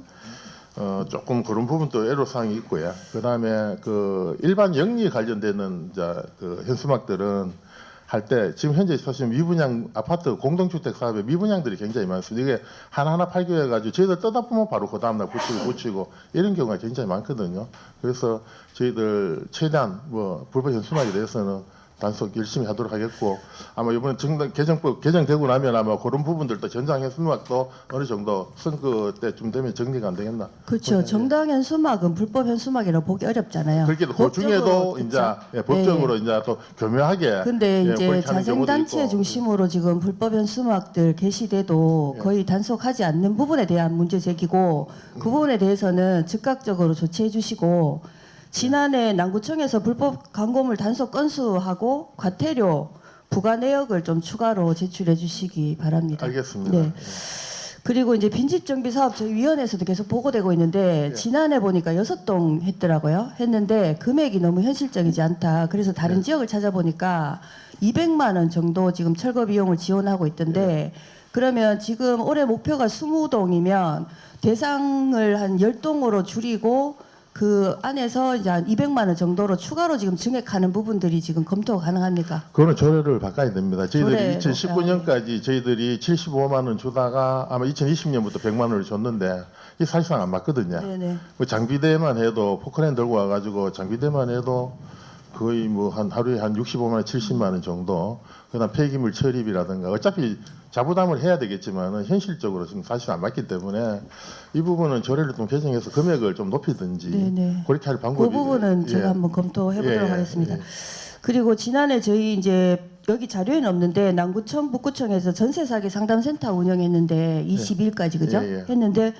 조금 그런 부분도 애로사항이 있고요. 그다음에 그 일반 영리 관련되는 이제 그 현수막들은 할 때 지금 현재 사실 미분양 아파트 공동주택 사업에 미분양들이 굉장히 많습니다. 이게 하나하나 발견해가지고 저희들 떠다 보면 바로 그 다음날 붙이고 이런 경우가 굉장히 많거든요. 그래서 저희들 최대한 뭐 불법 현수막에 대해서는 단속 열심히 하도록 하겠고 아마 이번에 정당 개정법 개정되고 나면 아마 그런 부분들도 전장 현수막도 어느 정도 선거 때쯤 되면 정리가 안 되겠나. 그렇죠. 정당 현수막은 불법 현수막이라고 보기 어렵잖아요. 그렇게 그 중에도 이제 법적으로 이제 또 교묘하게. 근데 예, 이제 그렇게 하는 경우도 자생단체 있고. 중심으로 지금 불법 현수막들 게시돼도 거의 단속하지 않는 부분에 대한 문제 제기고 그 부분에 대해서는 즉각적으로 조치해 주시고 지난해 남구청에서 불법 광고물 단속 건수하고 과태료 부과 내역을 좀 추가로 제출해 주시기 바랍니다. 알겠습니다. 네. 그리고 이제 빈집 정비 사업 저희 위원회에서도 계속 보고되고 있는데 지난해 보니까 6동 했더라고요. 했는데 금액이 너무 현실적이지 않다. 그래서 다른 지역을 찾아보니까 200만 원 정도 지금 철거 비용을 지원하고 있던데 그러면 지금 올해 목표가 20동이면 대상을 한 10동으로 줄이고 그 안에서 이제 한 200만 원 정도로 추가로 지금 증액하는 부분들이 지금 검토가 가능합니까? 그거는 조례를 바꿔야 됩니다. 저희들이 조례로 2019년까지 저희들이 75만 원 주다가 아마 2020년부터 100만 원을 줬는데 이 사실상 안 맞거든요. 네네. 뭐 장비대만 해도 포크레인 들고 와가지고 장비대만 해도 거의 뭐 한 하루에 한 65만 원, 70만 원 정도. 그다음 폐기물 처리비라든가 어차피 자부담을 해야 되겠지만은 현실적으로 지금 사실 안 맞기 때문에 이 부분은 조례를 좀 개정해서 금액을 좀 높이든지 네네. 그렇게 할 방법이. 그 부분은 제가 한번 검토해 보도록 하겠습니다. 그리고 지난해 저희 이제 여기 자료에는 없는데 남구청, 북구청에서 전세 사기 상담센터 운영했는데 22일까지 그죠? 예, 예. 했는데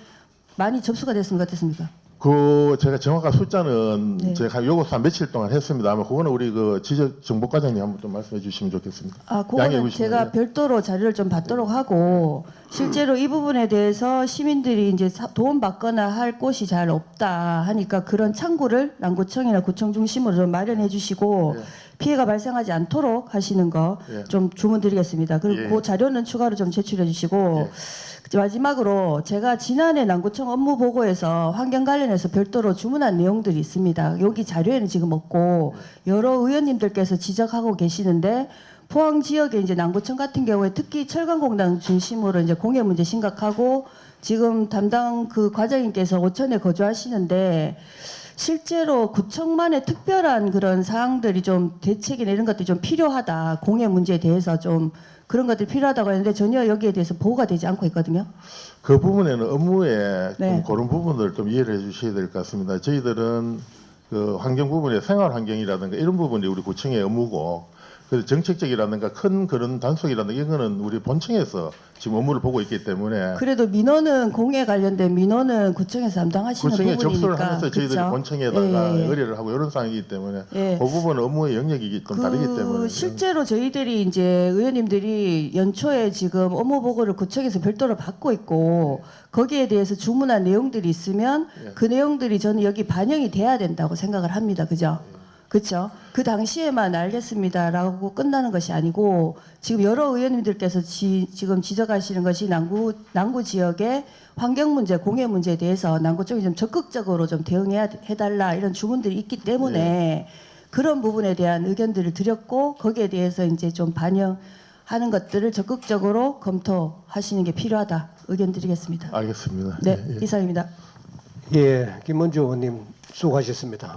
많이 접수가 됐습니까? 어떻습니까? 그 제가 정확한 숫자는 네. 제가 요거서 한 며칠 동안 했습니다. 아마 그거는 우리 그 지적 정보과장님 한번 좀 말씀해 주시면 좋겠습니다. 아, 양해해 그거는 주시면, 제가 예. 별도로 자료를 좀 받도록 하고 실제로 이 부분에 대해서 시민들이 이제 도움 받거나 할 곳이 잘 없다 하니까 그런 창구를 남구청이나 구청 중심으로 좀 마련해 주시고 피해가 발생하지 않도록 하시는 거 좀 주문드리겠습니다. 그리고 예. 그 자료는 추가로 좀 제출해 주시고 마지막으로 제가 지난해 남구청 업무 보고에서 환경 관련해서 별도로 주문한 내용들이 있습니다. 여기 자료에는 지금 없고 여러 의원님들께서 지적하고 계시는데 포항 지역에 이제 남구청 같은 경우에 특히 철강공단 중심으로 이제 공해 문제 심각하고 지금 담당 그 과장님께서 오천에 거주하시는데 실제로 구청만의 특별한 그런 사항들이 좀 대책이나 이런 것들이 좀 필요하다. 공해 문제에 대해서 좀 그런 것들이 필요하다고 했는데 전혀 여기에 대해서 보고가 되지 않고 있거든요. 그 부분에는 업무에 네. 좀 그런 부분들을 좀 이해를 해주셔야 될 것 같습니다. 저희들은 그 환경 부분에 생활 환경이라든가 이런 부분이 우리 구청의 업무고, 그래서 정책적이라든가 큰 그런 단속이라든가 이거는 우리 본청에서 지금 업무를 보고 있기 때문에 그래도 민원은 공해 관련된 민원은 구청에서 담당하시는 구청에 부분이니까. 접수를 하면서 저희들이 그쵸? 본청에다가 예, 예. 의뢰를 하고 이런 상황이기 때문에 예. 그 부분은 업무의 영역이 좀 다르기 때문에 실제로 저희들이 이제 의원님들이 연초에 지금 업무 보고를 구청에서 별도로 받고 있고 거기에 대해서 주문한 내용들이 있으면 그 내용들이 저는 여기 반영이 돼야 된다고 생각을 합니다. 그죠? 그렇죠. 그 당시에만 알겠습니다라고 끝나는 것이 아니고 지금 여러 의원님들께서 지금 지적하시는 것이 남구 지역의 환경 문제, 공해 문제에 대해서 남구 쪽이 좀 적극적으로 좀 해달라 이런 주문들이 있기 때문에 그런 부분에 대한 의견들을 드렸고 거기에 대해서 이제 좀 반영하는 것들을 적극적으로 검토하시는 게 필요하다 의견 드리겠습니다. 알겠습니다. 네, 예, 예. 이상입니다. 예, 김문주 의원님 수고하셨습니다.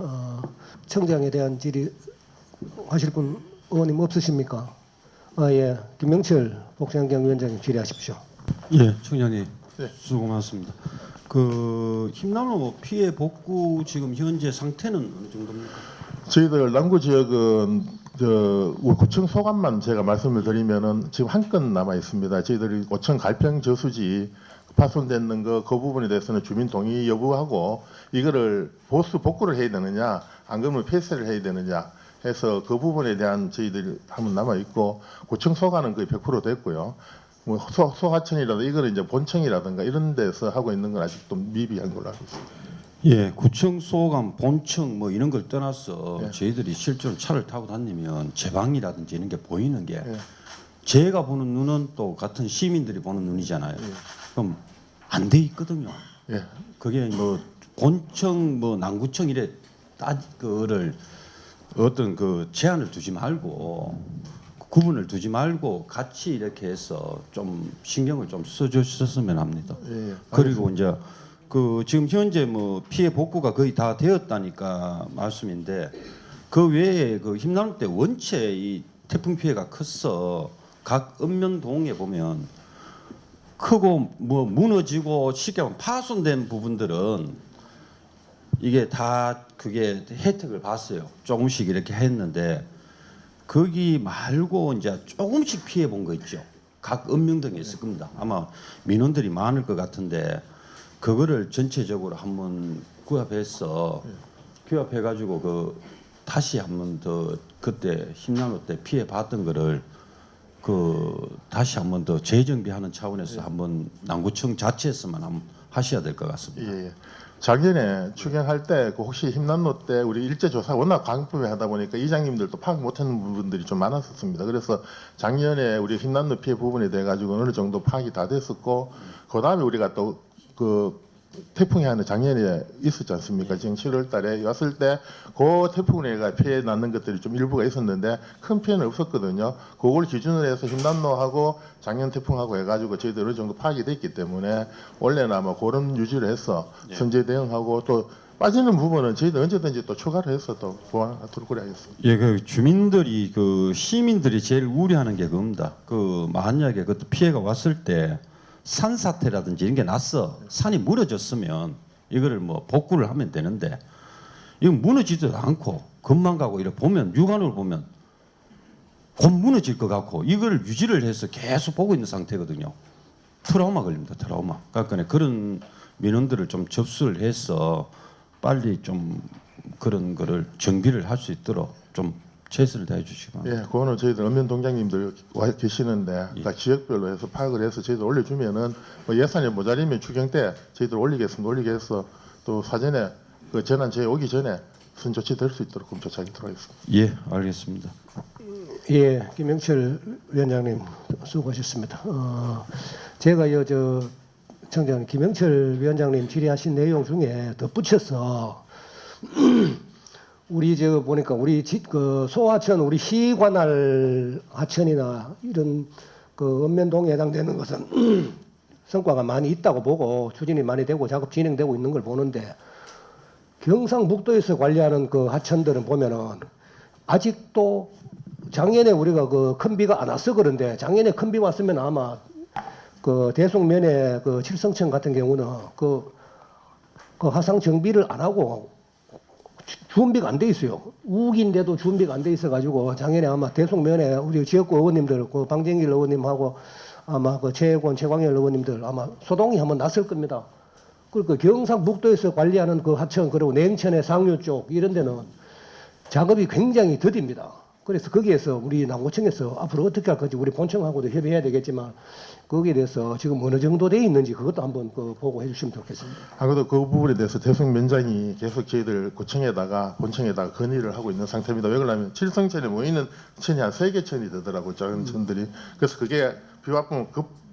청장에 대한 질의하실 분 의원님 없으십니까? 예, 김명철 복지환경위원장님 질의하십시오. 예, 청장님 네. 수고 많습니다. 그 힘나무 피해 복구 지금 현재 상태는 어느 정도입니까? 저희들 남구 지역은 우리 구청 소관만 제가 말씀을 드리면은 지금 한 건 남아 있습니다. 저희들이 고청 갈평 저수지 파손되는 그 부분에 대해서는 주민 동의 여부하고 이거를 보수 복구를 해야 되느냐 안 그러면 폐쇄를 해야 되느냐 해서 그 부분에 대한 저희들이 한번 남아 있고 구청 소관은 거의 100% 됐고요. 뭐 소하청이라든가 이거는 이제 본청이라든가 이런 데서 하고 있는 건 아직도 미비한 걸로 알고 있습니다. 예, 구청, 소감, 본청 뭐 이런 걸 떠나서 예. 저희들이 실제로 차를 타고 다니면 제방이라든지 이런 게 보이는 게 예. 제가 보는 눈은 또 같은 시민들이 보는 눈이잖아요. 그럼 안 돼 있거든요. 예. 그게 뭐 본청 뭐 남구청 이래 그거를 어떤 그 제한을 두지 말고 구분을 두지 말고 같이 이렇게 해서 좀 신경을 좀 써주셨으면 합니다. 예, 예. 그리고 이제 그 지금 현재 뭐 피해 복구가 거의 다 되었다니까 말씀인데 그 외에 그 힘나는 때 원체 이 태풍 피해가 컸어. 각 읍면동에 보면 크고 뭐 무너지고 쉽게 말하면 파손된 부분들은 이게 다 그게 혜택을 봤어요. 조금씩 이렇게 했는데 거기 말고 이제 조금씩 피해 본 거 있죠. 각 읍면동에 있을 겁니다. 아마 민원들이 많을 것 같은데 그거를 전체적으로 한번 규합해서 규합해가지고 그 다시 한번 더 그때 힘나무 때 피해 봤던 거를 그 다시 한번 더 재정비하는 차원에서 한번 남구청 자체에서만 한번 하셔야 될 것 같습니다. 예, 예. 작년에 추경할 때 그 혹시 힘난로 때 우리 일제 조사 워낙 광범위 하다 보니까 이장님들도 파악 못하는 부분들이 좀 많았었습니다. 그래서 작년에 우리 힘난로 피해 부분에 대해 가지고 어느 정도 파악이 다 됐었고 그 다음에 우리가 또 그 태풍이 하나 작년에 있었지 않습니까? 지금 7월 달에 왔을 때 그 태풍에 피해 났는 것들이 좀 일부가 있었는데 큰 피해는 없었거든요. 그걸 기준으로 해서 힘난로하고 작년 태풍하고 해가지고 저희들 어느 정도 파악이 됐기 때문에 원래는 아마 그런 유지를 해서 선제 대응하고 또 빠지는 부분은 저희들 언제든지 또 추가를 해서 또 보완하도록 그래 하겠습니다. 예, 그 주민들이 그 시민들이 제일 우려하는 게 그겁니다. 그 만약에 그 피해가 왔을 때 산사태라든지 이런 게 났어. 산이 무너졌으면 이거를 뭐 복구를 하면 되는데 이건 무너지지도 않고 금방 가고 이렇게 보면 육안으로 보면 곧 무너질 것 같고 이걸 유지를 해서 계속 보고 있는 상태거든요. 트라우마 걸립니다. 트라우마. 그러니까 그런 민원들을 좀 접수를 해서 빨리 좀 그런 거를 정비를 할 수 있도록 좀 최선을 다해 주시기 바랍니다. 예, 그거는 저희들 읍면 동장님들 와 계시는데 각 지역별로 해서 파악을 해서 저희들 올려주면은 뭐 예산이 모자리면 추경 때 저희들 올리겠습니다. 올리게 해서 또 사전에 그 재난 재해 오기 전에 선조치 될 수 있도록 그럼 조치하도록 하겠습니다. 예, 알겠습니다. 예, 김명철 위원장님 수고하셨습니다. 제가 저 청장 김명철 위원장님 질의하신 내용 중에 덧붙여서 우리 저 보니까 우리 그 소하천 우리 시관할 하천이나 이런 그 읍면동에 해당되는 것은 성과가 많이 있다고 보고 추진이 많이 되고 작업 진행되고 있는 걸 보는데 경상북도에서 관리하는 그 하천들은 보면은 아직도 작년에 우리가 그 큰 비가 안 왔어 그런데 작년에 큰 비 왔으면 아마 그 대송면에 그 칠성천 같은 경우는 그 하상 정비를 안 하고 준비가 안 돼 있어요. 우기인데도 준비가 안 돼 있어 가지고 작년에 아마 대송면에 우리 지역구 의원님들 그 방정길 의원님하고 아마 그 최혜권 최광열 의원님들 아마 소동이 한번 났을 겁니다. 그리고 경상북도에서 관리하는 그 하천 그리고 냉천의 상류 쪽 이런 데는 작업이 굉장히 더딥니다. 그래서 거기에서 우리 남구청에서 앞으로 어떻게 할 건지 우리 본청하고도 협의해야 되겠지만 거기에 대해서 지금 어느 정도 돼 있는지 그것도 한번 보고해 주시면 좋겠습니다. 그래도 그 부분에 대해서 대성 면장이 계속 저희들 구청에다가 본청에다가 건의를 하고 있는 상태입니다. 왜 그러냐면 칠성천에 모이는 천이 한 3개 천이 되더라고요. 작은 천들이. 그래서 그게 비와풍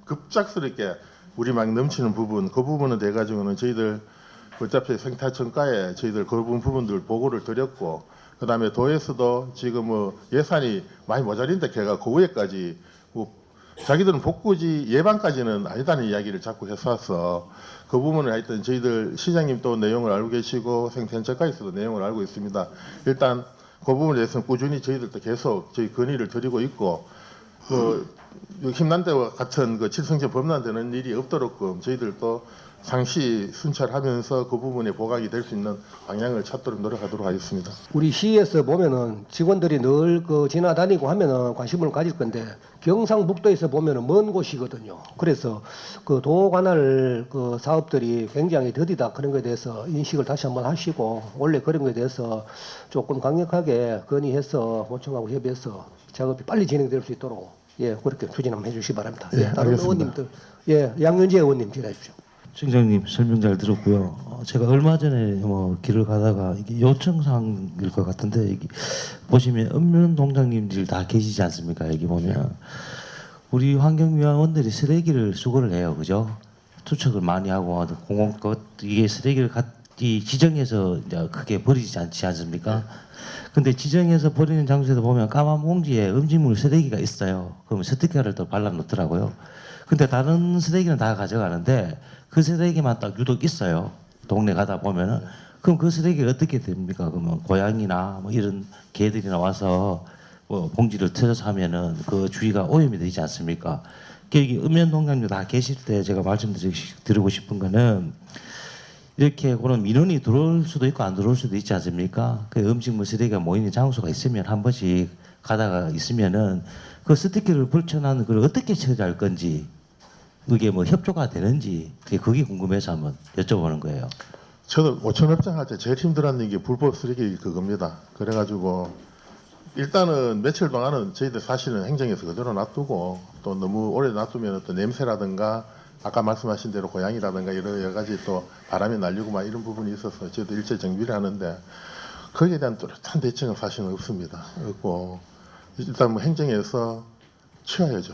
급작스럽게 우리 막 넘치는 부분, 그 부분에 대해 가지고는 저희들 어차피 생태청가에 저희들 그 부분들 보고를 드렸고, 그 다음에 도에서도 지금 뭐 예산이 많이 모자린다 걔가 그 위에까지 뭐 자기들은 복구지 예방까지는 아니다는 이야기를 자꾸 했었어. 그 부분을 하여튼 저희들 시장님도 내용을 알고 계시고 생태청가에서도 내용을 알고 있습니다. 일단 그 부분에 대해서는 꾸준히 저희들도 계속 저희 건의를 드리고 있고, 그 힘난 데와 같은 그 칠성천 범람 되는 일이 없도록끔 저희들도 상시 순찰하면서 그 부분에 보강이 될 수 있는 방향을 찾도록 노력하도록 하겠습니다. 우리 시에서 보면은 직원들이 늘 지나다니고 하면은 관심을 가질 건데 경상북도에서 보면은 먼 곳이거든요. 그래서 그 도 관할 그 사업들이 굉장히 더디다 그런 거에 대해서 인식을 다시 한번 하시고 원래 그런 거에 대해서 조금 강력하게 건의해서 본청하고 협의해서 작업이 빨리 진행될 수 있도록 예 그렇게 추진 한번 해주시기 바랍니다. 예, 다른 알겠습니다. 의원님들 예 양윤재 의원님 질의해 주십시오. 청장님 설명 잘 들었고요. 제가 얼마 전에 뭐 길을 가다가 이게 요청사항일 것 같은데 이게 보시면 읍면 동장님들 다 계시지 않습니까? 여기 보면 우리 환경위원원들이 쓰레기를 수거를 해요, 그죠? 투척을 많이 하고 공공 것 이게 쓰레기를 이 지정해서 이제 크게 버리지 않지 않습니까? 근데 지정해서 버리는 장소에도 보면 까만 봉지에 음식물 쓰레기가 있어요. 그러면 스티커를 또 발라 놓더라고요. 근데 다른 쓰레기는 다 가져가는데 그 쓰레기만 딱 유독 있어요. 동네 가다 보면은 그럼 그 쓰레기가 어떻게 됩니까? 그러면 고양이나 뭐 이런 개들이나 와서 뭐 봉지를 터져서 하면은 그 주위가 오염이 되지 않습니까? 여기 읍면동장도 다 계실 때 제가 말씀드리고 싶은 거는 이렇게 그런 민원이 들어올 수도 있고 안 들어올 수도 있지 않습니까? 그 음식물 쓰레기가 모이는 장소가 있으면 한 번씩 가다가 있으면은 그 스티커를 붙여놨는 걸 어떻게 처리할 건지 그게 뭐 협조가 되는지 그게 궁금해서 한번 여쭤보는 거예요. 저도 5천업장 할 때 제일 힘들었는 게 불법 쓰레기 그겁니다. 그래가지고 일단은 며칠 동안은 저희들 사실은 행정에서 그대로 놔두고 또 너무 오래 놔두면 또 냄새라든가 아까 말씀하신 대로 고양이라든가 여러 가지 또 바람이 날리고 막 이런 부분이 있어서 저희도 일체 정비를 하는데 거기에 대한 뚜렷한 대책은 사실은 없습니다. 없고 일단 뭐 행정에서 치워야죠.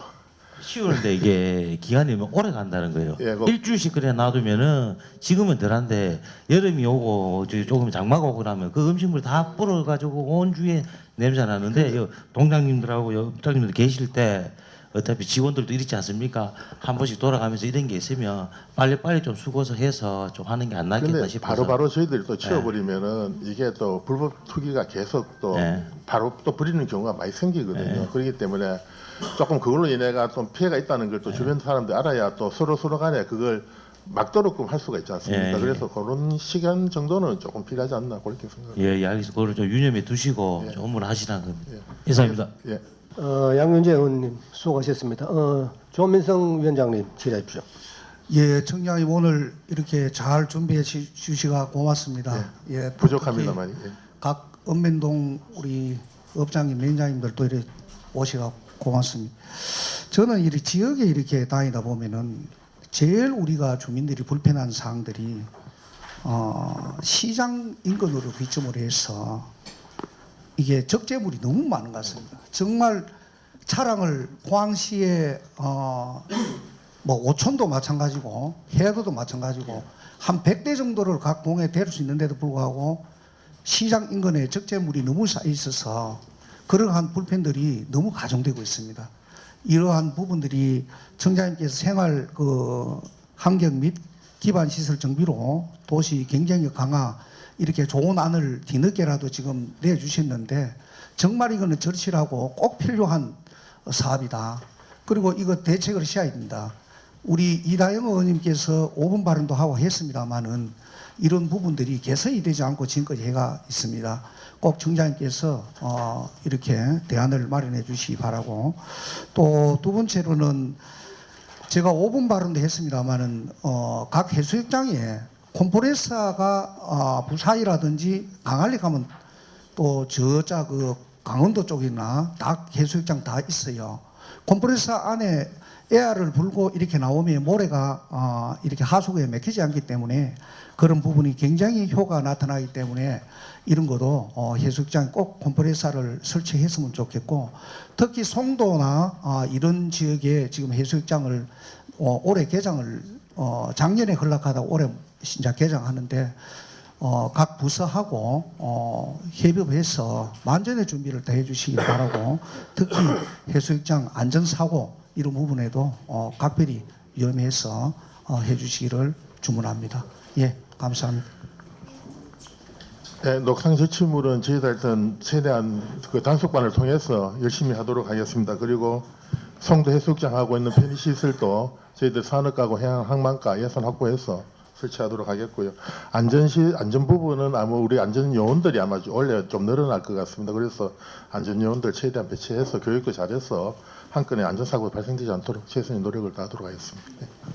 쉬우는데 이게 기간이 오래 간다는 거예요. 예, 일주일씩 그래 놔두면은 지금은 덜한데 여름이 오고 조금 장마가 오고 그러면 그 음식물 다 불어가지고 온 주에 냄새 나는데 동장님들하고 옆장님들 계실 때 어차피 직원들도 이렇지 않습니까? 한 번씩 돌아가면서 이런 게 있으면 빨리빨리 좀 수고서 해서 좀 하는 게 안 낫겠다 근데 싶어서. 바로 저희들이 또 치워버리면은 이게 또 불법 투기가 계속 또 바로 또 부리는 경우가 많이 생기거든요. 그렇기 때문에 조금 그걸로 인해가 좀 피해가 있다는 걸 또 주변 사람들이 알아야 또 서로 간에 그걸 막도록끔 할 수가 있지 않습니까? 그래서 그런 시간 정도는 조금 필요하지 않나 그렇게 생각합니다. 예, 알겠습니다. 그걸 좀 유념해 두시고 좀 업무를 하시라는 겁니다. 이상입니다. 예. 양윤재 의원님 수고하셨습니다. 조민성 위원장님 질의해 주십시오. 예, 청장님 오늘 이렇게 잘 준비해 주시가 고맙습니다. 예, 부족합니다만. 예. 각 읍면동 우리 업장님, 매장님들 또 이렇게 오시가 고맙습니다. 저는 이 지역에 이렇게 다니다 보면은 제일 우리가 주민들이 불편한 사항들이 시장 인근으로 비점을 해서 이게 적재물이 너무 많은 것 같습니다. 정말 차량을 포항시에 뭐 오촌도 마찬가지고 해도도 마찬가지고 한 100대 정도를 각 동에 데릴 수 있는데도 불구하고 시장 인근에 적재물이 너무 쌓여 있어서 그러한 불편들이 너무 가중되고 있습니다. 이러한 부분들이 청장님께서 생활 환경 및 기반 시설 정비로 도시 경쟁력 강화 이렇게 좋은 안을 뒤늦게라도 지금 내주셨는데 정말 이거는 절실하고 꼭 필요한 사업이다. 그리고 이거 대책을 시해야 됩니다. 우리 이다영 의원님께서 5분 발언도 하고 했습니다마는 이런 부분들이 개선이 되지 않고 지금까지 해가 있습니다. 꼭 청장님께서 이렇게 대안을 마련해 주시기 바라고 또 두 번째로는 제가 5분 발언도 했습니다마는 각 해수욕장에 콤프레서가 부사이라든지 강할리 가면 또 저자 강원도 쪽이나 다 해수욕장 다 있어요. 컴프레서 안에 에어를 불고 이렇게 나오면 모래가 이렇게 하수구에 막히지 않기 때문에 그런 부분이 굉장히 효과가 나타나기 때문에 이런 것도 해수욕장에 꼭 컴프레서를 설치했으면 좋겠고, 특히 송도나 이런 지역에 지금 해수욕장을 올해 개장을 작년에 허락하다가 올해 신작 개장하는데 각 부서하고 협업해서 만전의 준비를 다 해주시기 바라고, 특히 해수욕장 안전사고 이런 부분에도 각별히 염해서 해주시기를 주문합니다. 예, 감사합니다. 네, 녹상 제출물은 저희들 최대한 그 단속반을 통해서 열심히 하도록 하겠습니다. 그리고 송도 해수욕장 하고 있는 편의시설도 저희들 산업가고 해양항만가 예산 확보해서 설치하도록 하겠고요. 안전 부분은 아마 우리 안전 요원들이 아마 원래 좀 늘어날 것 같습니다. 그래서 안전 요원들 최대한 배치해서 교육도 잘해서 한 건의 안전사고 발생되지 않도록 최선의 노력을 다하도록 하겠습니다.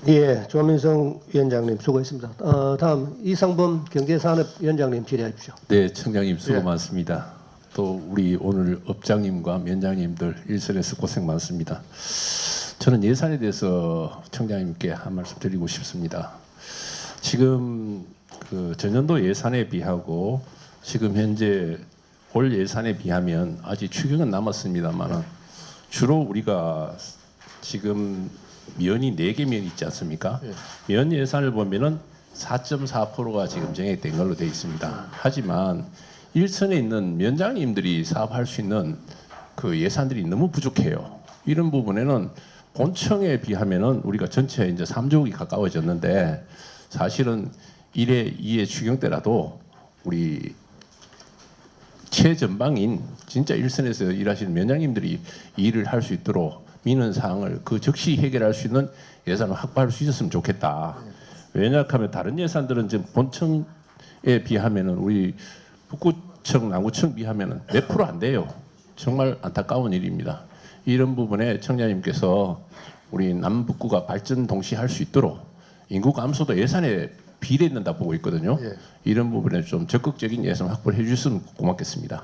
네. 예, 조민성 위원장님 수고했습니다. 다음 이상범 경제산업위원장님 질의하십시오. 네, 청장님 수고 많습니다. 또 우리 오늘 업장님과 면장님들 일선에서 고생 많습니다. 저는 예산에 대해서 청장님께 한 말씀 드리고 싶습니다. 지금 그 전년도 예산에 비하고 지금 현재 올 예산에 비하면 아직 추경은 남았습니다만 주로 우리가 지금 면이 4개 면 있지 않습니까? 면 예산을 보면은 4.4%가 지금 정액된 걸로 되어 있습니다. 하지만 일선에 있는 면장님들이 사업할 수 있는 그 예산들이 너무 부족해요. 이런 부분에는 본청에 비하면은 우리가 전체 이제 3조억이 가까워졌는데 사실은 1회, 2회 추경 때라도 우리 최전방인 진짜 일선에서 일하시는 면장님들이 일을 할 수 있도록 민원 사항을 그 즉시 해결할 수 있는 예산을 확보할 수 있었으면 좋겠다. 왜냐하면 다른 예산들은 지금 본청에 비하면은 우리 북구청, 남구청 비하면은 몇 프로 안 돼요. 정말 안타까운 일입니다. 이런 부분에 청장님께서 우리 남북구가 발전 동시에 할 수 있도록 인구 감소도 예산에 비례된다 보고 있거든요. 예. 이런 부분에 좀 적극적인 예산 확보를 해주셨으면 고맙겠습니다.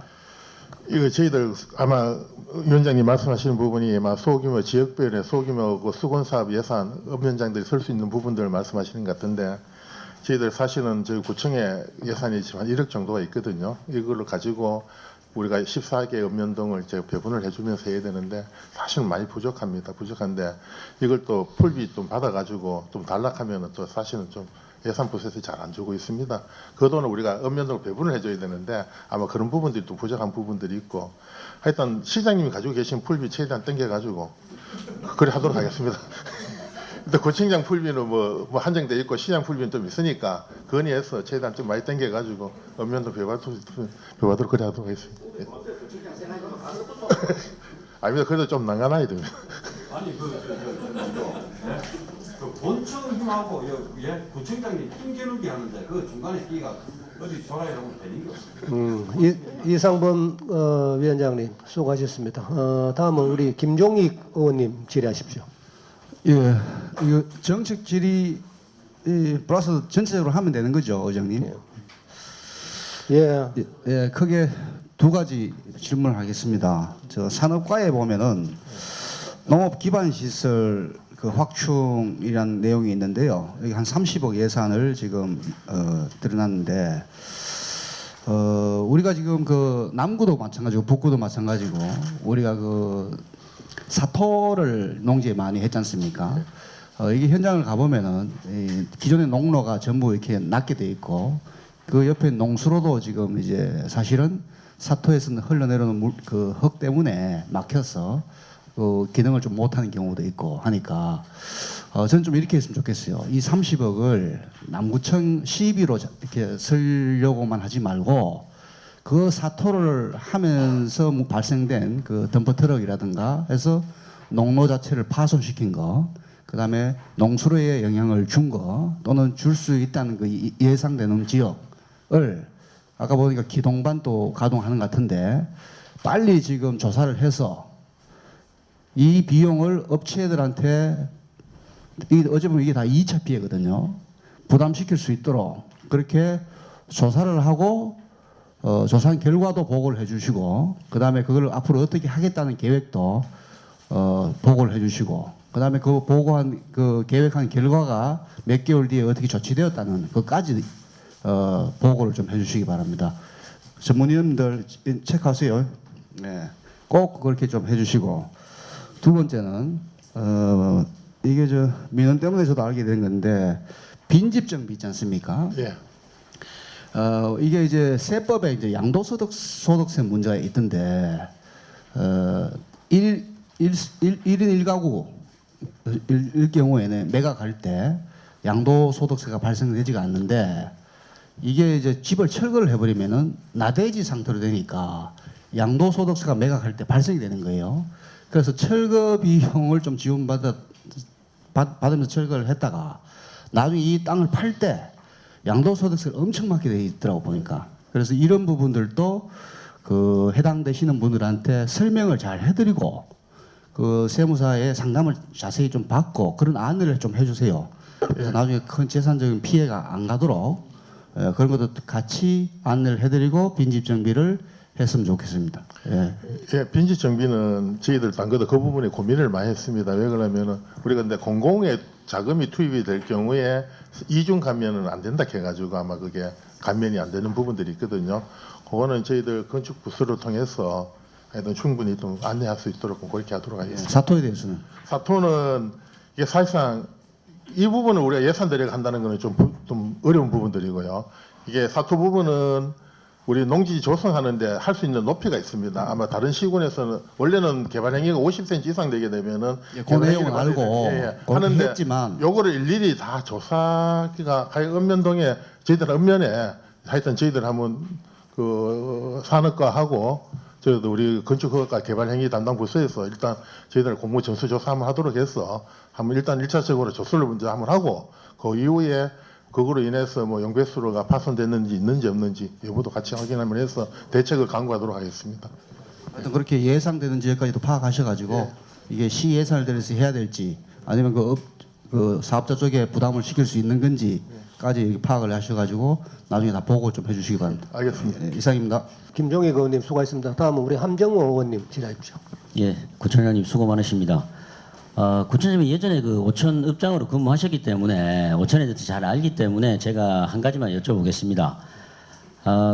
이거 저희들 아마 위원장님 말씀하시는 부분이 아마 소규모 지역별의 소규모 그 수건사업 예산 업위원장들이 설 수 있는 부분들을 말씀하시는 것 같은데 저희들 사실은 저희 구청의 예산이 지금 한 1억 정도가 있거든요. 이걸로 가지고 우리가 14개 읍면동을 이제 배분을 해주면서 해야 되는데 사실은 많이 부족합니다. 부족한데 이걸 또 풀비 좀 받아가지고 좀 단락하면은 또 사실은 좀 예산 부서에서 잘 안 주고 있습니다. 그 돈을 우리가 읍면동을 배분을 해줘야 되는데 아마 그런 부분들이 또 부족한 부분들이 있고 하여튼 시장님이 가지고 계신 풀비 최대한 땡겨가지고 그래 하도록 하겠습니다. 근데 구청장 풀비는 뭐 한정돼 있고 시장 풀비는 좀 있으니까 건의해서 최대한 좀 많이 땡겨가지고 읍면동 배분하도록 그래 하도록 하겠습니다. 예. 아닙니다. 그래도 좀 난감해야 됩니다. 아니 그 본청 힘하고 구청장님 힘겨루기 하는데 그 중간에 끼가 어디 조라에 하면 되는 거. 이상범 위원장님 수고하셨습니다. 다음은 우리 김종익 의원님 질의하십시오. 예, 이거 정책 질의 플러스 전체적으로 하면 되는 거죠, 의장님? 예. 예, 크게 두 가지 질문을 하겠습니다. 저 산업과에 보면은 농업 기반 시설 그 확충이라는 내용이 있는데요. 여기 한 30억 예산을 지금 드러났는데 우리가 지금 그 남구도 마찬가지고 북구도 마찬가지고 우리가 그 사토를 농지에 많이 했지 않습니까? 이게 현장을 가보면은 이 기존의 농로가 전부 이렇게 낮게 돼 있고 그 옆에 농수로도 지금 이제 사실은 사토에서 흘러내려오는 그 흙 때문에 막혀서 그 기능을 좀 못하는 경우도 있고 하니까 저는 좀 이렇게 했으면 좋겠어요. 이 30억을 남구청 시비로 이렇게 쓰려고만 하지 말고 그 사토를 하면서 뭐 발생된 그 덤퍼 트럭이라든가 해서 농로 자체를 파손시킨 거, 그 다음에 농수로에 영향을 준 거 또는 줄 수 있다는 그 예상되는 지역을 아까 보니까 기동반도 가동하는 것 같은데 빨리 지금 조사를 해서 이 비용을 업체들한테 어제 보면 이게 다 2차 피해거든요. 부담시킬 수 있도록 그렇게 조사를 하고 조사한 결과도 보고를 해주시고 그다음에 그걸 앞으로 어떻게 하겠다는 계획도 보고를 해주시고 그다음에 그 보고한 그 계획한 결과가 몇 개월 뒤에 어떻게 조치되었다는 그까지 보고를 좀 해주시기 바랍니다. 전문위원들 체크하세요. 네, 꼭 그렇게 좀 해주시고 두 번째는 이게 저 민원 때문에 저도 알게 된 건데 빈집정비 있지 않습니까? 예. 이게 이제 세법에 이제 양도소득세 문제가 있던데 1인 1가구 일 경우에는 매각할 때 양도소득세가 발생되지가 않는데 이게 이제 집을 철거를 해버리면은 나대지 상태로 되니까 양도소득세가 매각할 때 발생이 되는 거예요. 그래서 철거 비용을 좀 지원받으면서 철거를 했다가 나중에 이 땅을 팔 때 양도소득세를 엄청 받게 돼 있더라고 보니까. 그래서 이런 부분들도 그 해당되시는 분들한테 설명을 잘 해드리고 그 세무사의 상담을 자세히 좀 받고 그런 안내를 좀 해주세요. 그래서 나중에 큰 재산적인 피해가 안 가도록 그런 것도 같이 안내를 해드리고 빈집 정비를 했으면 좋겠습니다. 예. 예, 빈집 정비는 저희들도 안 그래도 그 부분에 고민을 많이 했습니다. 왜 그러냐면은 우리가 근데 공공의 자금이 투입이 될 경우에 이중 감면은 안 된다 해가지고 아마 그게 감면이 안 되는 부분들이 있거든요. 그거는 저희들 건축 부서를 통해서 하여튼 충분히 좀 안내할 수 있도록 그렇게 하도록 하겠습니다. 사토에 대해서는 사토는 이게 사실상 이 부분을 우리가 예산 들여간다는 거는 좀 어려운 부분들이고요. 이게 사토 부분은 우리 농지 조성하는데 할 수 있는 높이가 있습니다. 아마 다른 시군에서는 원래는 개발 행위가 50cm 이상 되게 되면은 그 내용은 알고 하는데 했지만 요거를 일일이 다 조사기가 은면동에 저희들 읍면에 하여튼 저희들 한번 그 산업과하고 저희도 우리 건축허가 개발행위 담당 부서에서 일단 저희들 공무 전수 조사 한번 하도록 해서 한번 일단 1차적으로 조사를 먼저 한번 하고 그 이후에 그거로 인해서 뭐 용배수로가 파손됐는지 있는지 없는지 여부도 같이 확인하면 해서 대책을 강구하도록 하겠습니다. 하여튼 그렇게 예상되는 지역까지도 파악하셔가지고 이게 시 예산을 들여서 해야 될지 아니면 그 사업자 쪽에 부담을 시킬 수 있는 건지까지 파악을 하셔가지고 나중에 다 보고 좀 해주시기 바랍니다. 알겠습니다. 예, 이상입니다. 김종익 의원님 수고하셨습니다. 다음은 우리 함정호 의원님 질의하십시오. 예, 구청장님 수고 많으십니다. 구청장님이 예전에 그 오천 읍장으로 근무하셨기 때문에 오천에 대해서 잘 알기 때문에 제가 한 가지만 여쭤보겠습니다.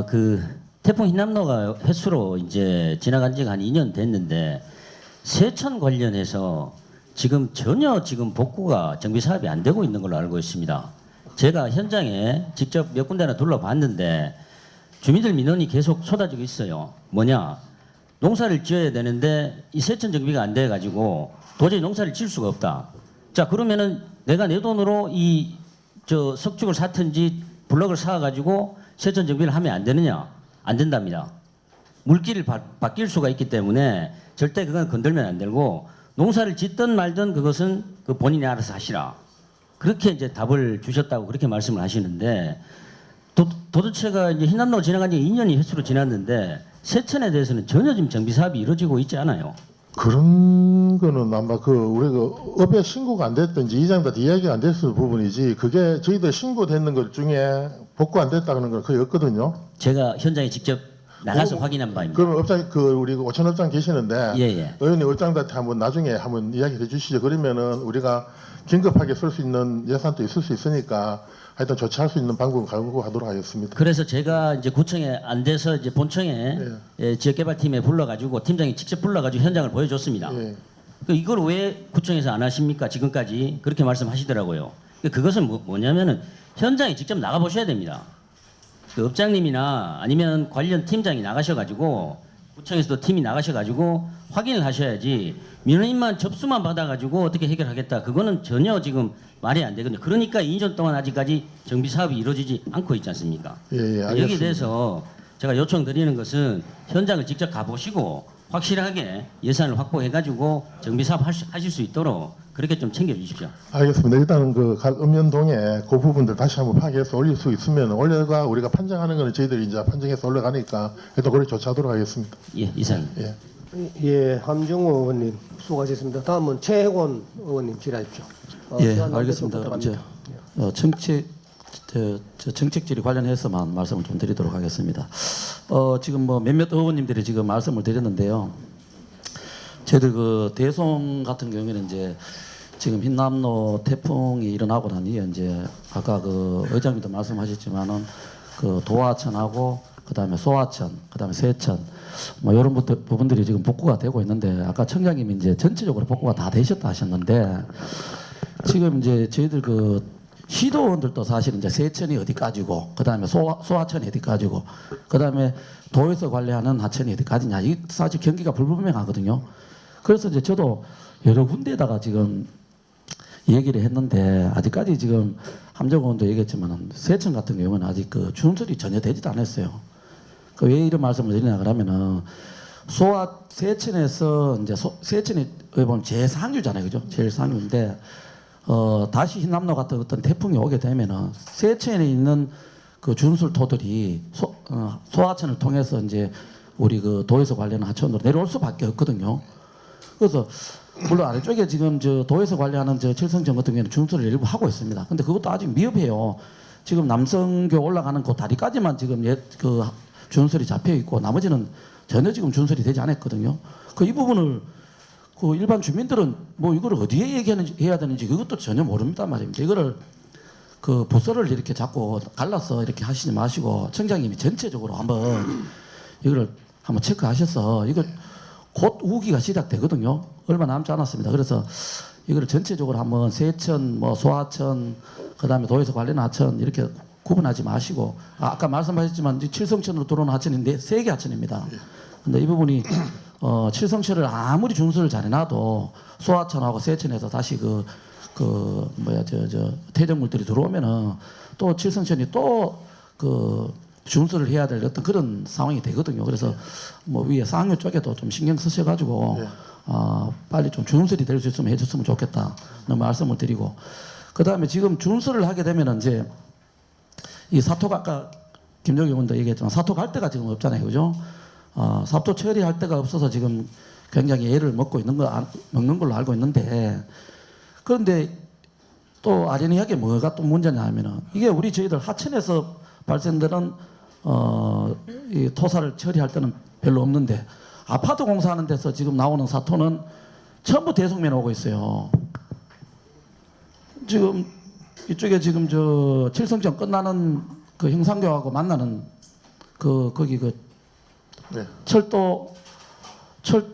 그 태풍 흰남노가 횟수로 이제 지나간 지가 한 2년 됐는데 세천 관련해서 지금 전혀 지금 복구가 정비 사업이 안 되고 있는 걸로 알고 있습니다. 제가 현장에 직접 몇 군데나 둘러봤는데 주민들 민원이 계속 쏟아지고 있어요. 뭐냐? 농사를 지어야 되는데 이 세천 정비가 안 돼 가지고 도저히 농사를 지을 수가 없다. 자, 그러면은 내가 내 돈으로 이 저 석축을 샀든지 블럭을 사 가지고 세천 정비를 하면 안 되느냐? 안 된답니다. 물길을 바뀔 수가 있기 때문에 절대 그건 건들면 안 되고 농사를 짓든 말든 그것은 그 본인이 알아서 하시라. 그렇게 이제 답을 주셨다고 그렇게 말씀을 하시는데 도대체가 이제 흰남노가 지나간 지 2년이 횟수로 지났는데 세천에 대해서는 전혀 지금 정비 사업이 이루어지고 있지 않아요. 그런 거는 아마 그 우리가 업에 신고가 안 됐든지 이장한테 이야기가 안 됐을 부분이지 그게 저희들 신고되는 것 중에 복구 안 됐다는 건 거의 없거든요. 제가 현장에 직접 나가서 확인한 바입니다. 그러면 업장 그 우리 오천 업장 계시는데 예. 의원님 업장한테 한번 나중에 한번 이야기해 주시죠. 그러면은 우리가 긴급하게 쓸 수 있는 예산도 있을 수 있으니까 하여튼 조치할 수 있는 방법을 강구하도록 하겠습니다. 그래서 제가 이제 구청에 안 돼서 이제 본청에 지역개발팀에 불러가지고 팀장이 직접 불러가지고 현장을 보여줬습니다. 이걸 왜 구청에서 안 하십니까? 지금까지 그렇게 말씀하시더라고요. 그것은 뭐냐면은 현장에 직접 나가 보셔야 됩니다. 그 업장님이나 아니면 관련 팀장이 나가셔가지고 구청에서도 팀이 나가셔가지고 확인을 하셔야지 민원인만 접수만 받아가지고 어떻게 해결하겠다 그거는 전혀 지금 말이 안 되거든요. 그러니까 2년 동안 아직까지 정비 사업이 이루어지지 않고 있지 않습니까? 알겠습니다. 여기에 대해서 제가 요청드리는 것은 현장을 직접 가보시고 확실하게 예산을 확보해가지고 정비 사업 하실 수 있도록 그렇게 좀 챙겨주십시오. 알겠습니다. 일단은 그 각 읍면동에 그 부분들 다시 한번 파악해서 올릴 수 있으면 올려가 우리가 판정하는 거는 저희들이 이제 판정해서 올라가니까 일단 그렇게 조치하도록 하겠습니다. 예, 이상. 함정호 의원님 수고하셨습니다. 다음은 최혜곤 의원님 질의하십시오. 예, 알겠습니다. 이제 정책 질의 관련해서만 말씀을 좀 드리도록 하겠습니다. 지금 뭐 몇몇 의원님들이 지금 말씀을 드렸는데요. 저희들 그 대송 같은 경우에는 이제 지금 흰남노 태풍이 일어나고 난 이후에 이제 아까 그 의장님도 말씀하셨지만은 그 도하천하고 그다음에 소하천, 그다음에 세천 뭐 이런 부분들이 지금 복구가 되고 있는데 아까 청장님이 이제 전체적으로 복구가 다 되셨다 하셨는데 지금 이제 저희들 그 시도원들도 사실 이제 세천이 어디까지고 그다음에 소하천이 어디까지고 그다음에 도에서 관리하는 하천이 어디까지냐 이 사실 경기가 불분명하거든요. 그래서 이제 저도 여러 군데에다가 지금 얘기를 했는데 아직까지 지금 함정원도 얘기했지만 세천 같은 경우는 아직 그 준설이 전혀 되지도 않았어요. 그 왜 이런 말씀을 드리냐 그러면은 세천에서 이제 세천이 보면 제일 상류잖아요, 그죠? 제일 상류인데 다시 흰남노 같은 어떤 태풍이 오게 되면은 세천에 있는 그 준술토들이 소하천을 통해서 이제 우리 그 도에서 관리하는 하천으로 내려올 수밖에 없거든요. 그래서 물론 아래쪽에 지금 저 도에서 관리하는 저 칠성천 같은 경우에는 준수를 일부 하고 있습니다. 근데 그것도 아직 미흡해요. 지금 남성교 올라가는 그 다리까지만 지금 그 준설이 잡혀 있고 나머지는 전혀 지금 준설이 되지 않았거든요. 그 이 부분을 그 일반 주민들은 뭐 이거를 어디에 해야 되는지 그것도 전혀 모릅니다 말입니다. 이거를 그 부서를 이렇게 자꾸 갈라서 이렇게 하시지 마시고 청장님이 전체적으로 한번 이거를 한번 체크하셔서 이거 곧 우기가 시작되거든요. 얼마 남지 않았습니다. 그래서 이거를 전체적으로 한번 세천, 뭐 소하천, 그다음에 도에서 관련 하천 이렇게 구분하지 마시고 아까 말씀하셨지만 칠성천으로 들어오는 하천인데 3개 하천입니다. 근데 이 부분이 칠성천을 아무리 준수를 잘해놔도 소하천하고 세천에서 다시 그 뭐야 저 퇴적물들이 들어오면은 또 칠성천이 또 그 준수를 해야 될 어떤 그런 상황이 되거든요. 그래서 뭐 위에 상류 쪽에도 좀 신경 쓰셔가지고 빨리 좀 준수이 될 수 있으면 해줬으면 좋겠다. 말씀을 드리고 그 다음에 지금 준수를 하게 되면은 이제 이 사토가 아까 김정희 의원도 얘기했지만 사토 갈 데가 지금 없잖아요, 그죠? 사토 처리할 데가 없어서 지금 굉장히 애를 먹는 걸로 알고 있는데 그런데 또 아이러니하게 뭐가 또 문제냐 하면은 이게 우리 저희들 하천에서 발생되는 이 토사를 처리할 때는 별로 없는데 아파트 공사하는 데서 지금 나오는 사토는 전부 대송면에 오고 있어요. 지금 이쪽에 지금 저 칠성천 끝나는 그 형상교하고 만나는 거기 철도